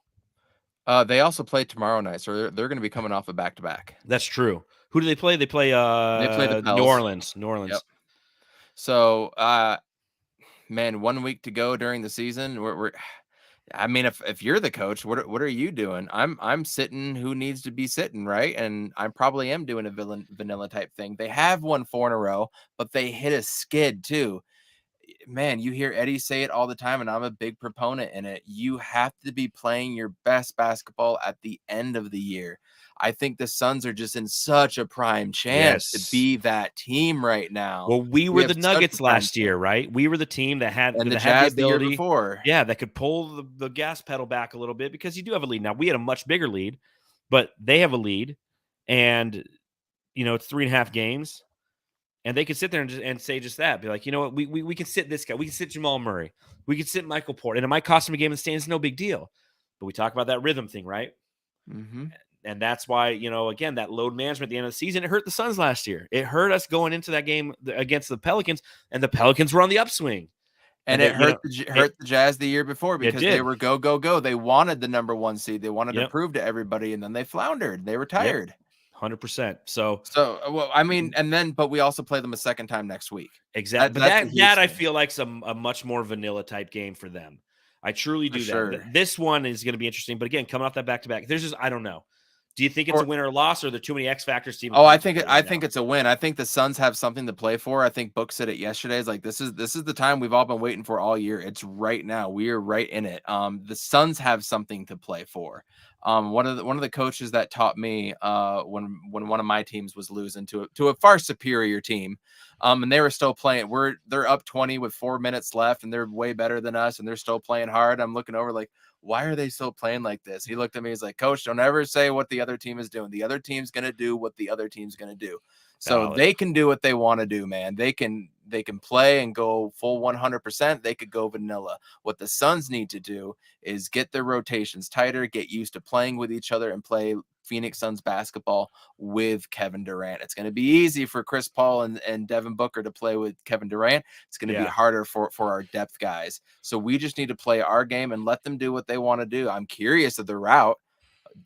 They also play tomorrow night, so they're going to be coming off a back-to-back. That's true. Who do they play? They play the New Orleans. Yep. So, man, 1 week to go during the season. I mean, if you're the coach, what are you doing? I'm sitting who needs to be sitting, right? And I probably am doing a vanilla type thing. They have won 4 in a row, but they hit a skid too. Man, you hear Eddie say it all the time, and I'm a big proponent in it. You have to be playing your best basketball at the end of the year. I think the Suns are just in such a prime chance to be that team right now. Well, we were the Nuggets last year, right? We were the team that had the Jazz the year before. Yeah, that could pull the gas pedal back a little bit because you do have a lead. Now, we had a much bigger lead, but they have a lead, and it's 3.5 games. And they could sit there and say just that. Be like, you know what? We can sit this guy. We can sit Jamal Murray. We can sit Michael Porter. And it might cost him a game in the stands. No big deal. But we talk about that rhythm thing, right? Mm-hmm. And that's why, again, that load management at the end of the season, it hurt the Suns last year. It hurt us going into that game against the Pelicans, and the Pelicans were on the upswing. And it hurt the Jazz the year before because they were go, go, go. They wanted the number 1 seed. They wanted to prove to everybody, and then they floundered. They were tired. 100%. So well, I mean, but we also play them a second time next week. Exactly. But that I feel like a much more vanilla type game for them. I truly do that. Sure. This one is going to be interesting. But again, coming off that back-to-back, I don't know. Do you think it's a win or a loss, or are there too many X factors to even? I think it's a win. I think the Suns have something to play for. I think Book said it yesterday. It's like this is the time we've all been waiting for all year. It's right now. We are right in it. The Suns have something to play for. One of the coaches that taught me when one of my teams was losing to a far superior team, and they were still playing. They're up 20 with 4 minutes left, and they're way better than us, and they're still playing hard. I'm looking over like, why are they still playing like this? He looked at me. He's like, Coach, don't ever say what the other team is doing. The other team's going to do what the other team's going to do. So Valid. they can do what they want to do, man. They can play and go full 100%. They could go vanilla. What the Suns need to do is get their rotations tighter, get used to playing with each other, and play Phoenix Suns basketball with Kevin Durant. It's going to be easy for Chris Paul and Devin Booker to play with Kevin Durant. It's going to be harder for our depth guys. So we just need to play our game and let them do what they want to do. I'm curious of the route.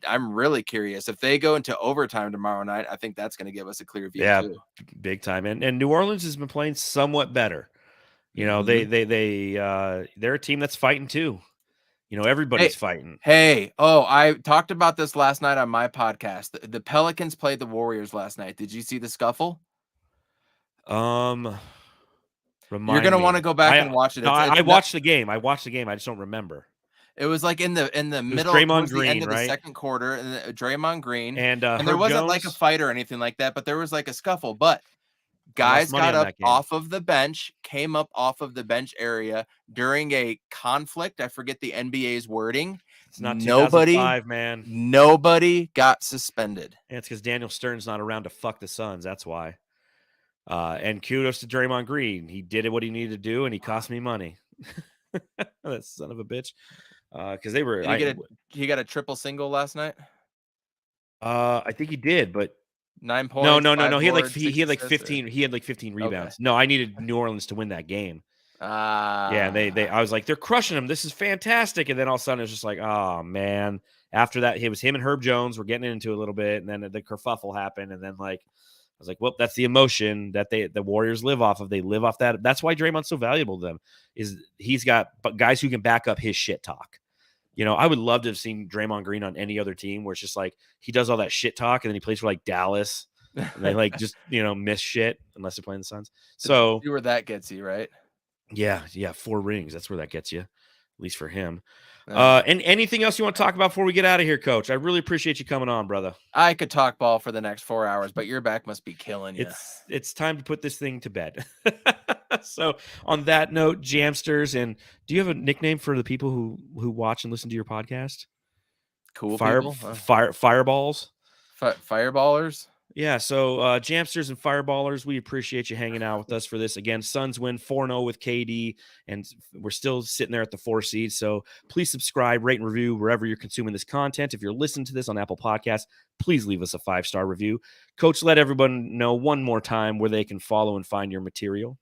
I'm really curious if they go into overtime tomorrow night. I think that's going to give us a clear view too. Big time. And New Orleans has been playing somewhat better. You know, they're a team that's fighting too. You know, everybody's fighting. I talked about this last night on my podcast. The Pelicans played the Warriors last night. Did you see the scuffle? You're gonna want to go back and watch it. I watched the game. I just don't remember. It was like in the middle, Draymond towards Green, the end of right? the second quarter, and Draymond Green, and there wasn't like a fight or anything like that, but there was like a scuffle. But guys got up off of the bench, came up off of the bench area during a conflict. I forget the NBA's wording. It's not 2005, man. Nobody got suspended. And it's because Daniel Stern's not around to fuck the Suns. That's why. And kudos to Draymond Green. He did what he needed to do, and he cost me money. That son of a bitch. Because they were. He got a triple single last night. I think he did, but 9 points. No. He had like 15. He had like 15 rebounds. Okay. No, I needed New Orleans to win that game. Yeah, they. I was like, they're crushing him. This is fantastic. And then all of a sudden, it's just like, oh man. After that, it was him and Herb Jones were getting into it a little bit, and then the kerfuffle happened, and then like. I was like, well, that's the emotion that the Warriors live off of. They live off that. That's why Draymond's so valuable to them. Is he's got guys who can back up his shit talk. You know, I would love to have seen Draymond Green on any other team where it's just like he does all that shit talk and then he plays for like Dallas and they like just miss shit unless they're playing the Suns. So see where that gets you, right? Yeah, 4 rings. That's where that gets you, at least for him. And anything else you want to talk about before we get out of here, Coach? I really appreciate you coming on, brother. I could talk ball for the next 4 hours, but your back must be killing you. It's time to put this thing to bed. So on that note, Jamsters, and do you have a nickname for the people who watch and listen to your podcast? Cool people? Fireballs? Fireballers? Yeah, so Jamsters and Fireballers, we appreciate you hanging out with us for this. Again, Suns win 4-0 with KD, and we're still sitting there at the 4 seed. So please subscribe, rate, and review wherever you're consuming this content. If you're listening to this on Apple Podcasts, please leave us a 5-star review. Coach, let everyone know one more time where they can follow and find your material.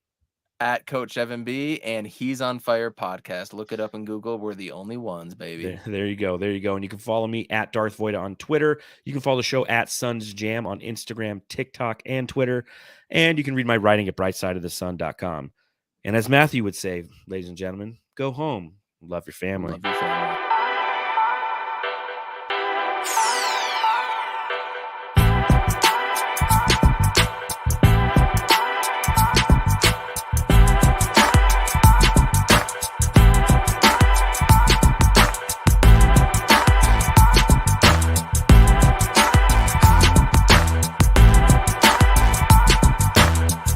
At Coach Devin B, and He's on Fire podcast. Look it up in Google. We're the only ones, baby. There you go. And you can follow me at Darth Voida on Twitter. You can follow the show at Suns Jam on Instagram, TikTok, and Twitter. And you can read my writing at brightsideofthesun.com. And as Matthew would say, ladies and gentlemen, go home. Love your family. Love your family.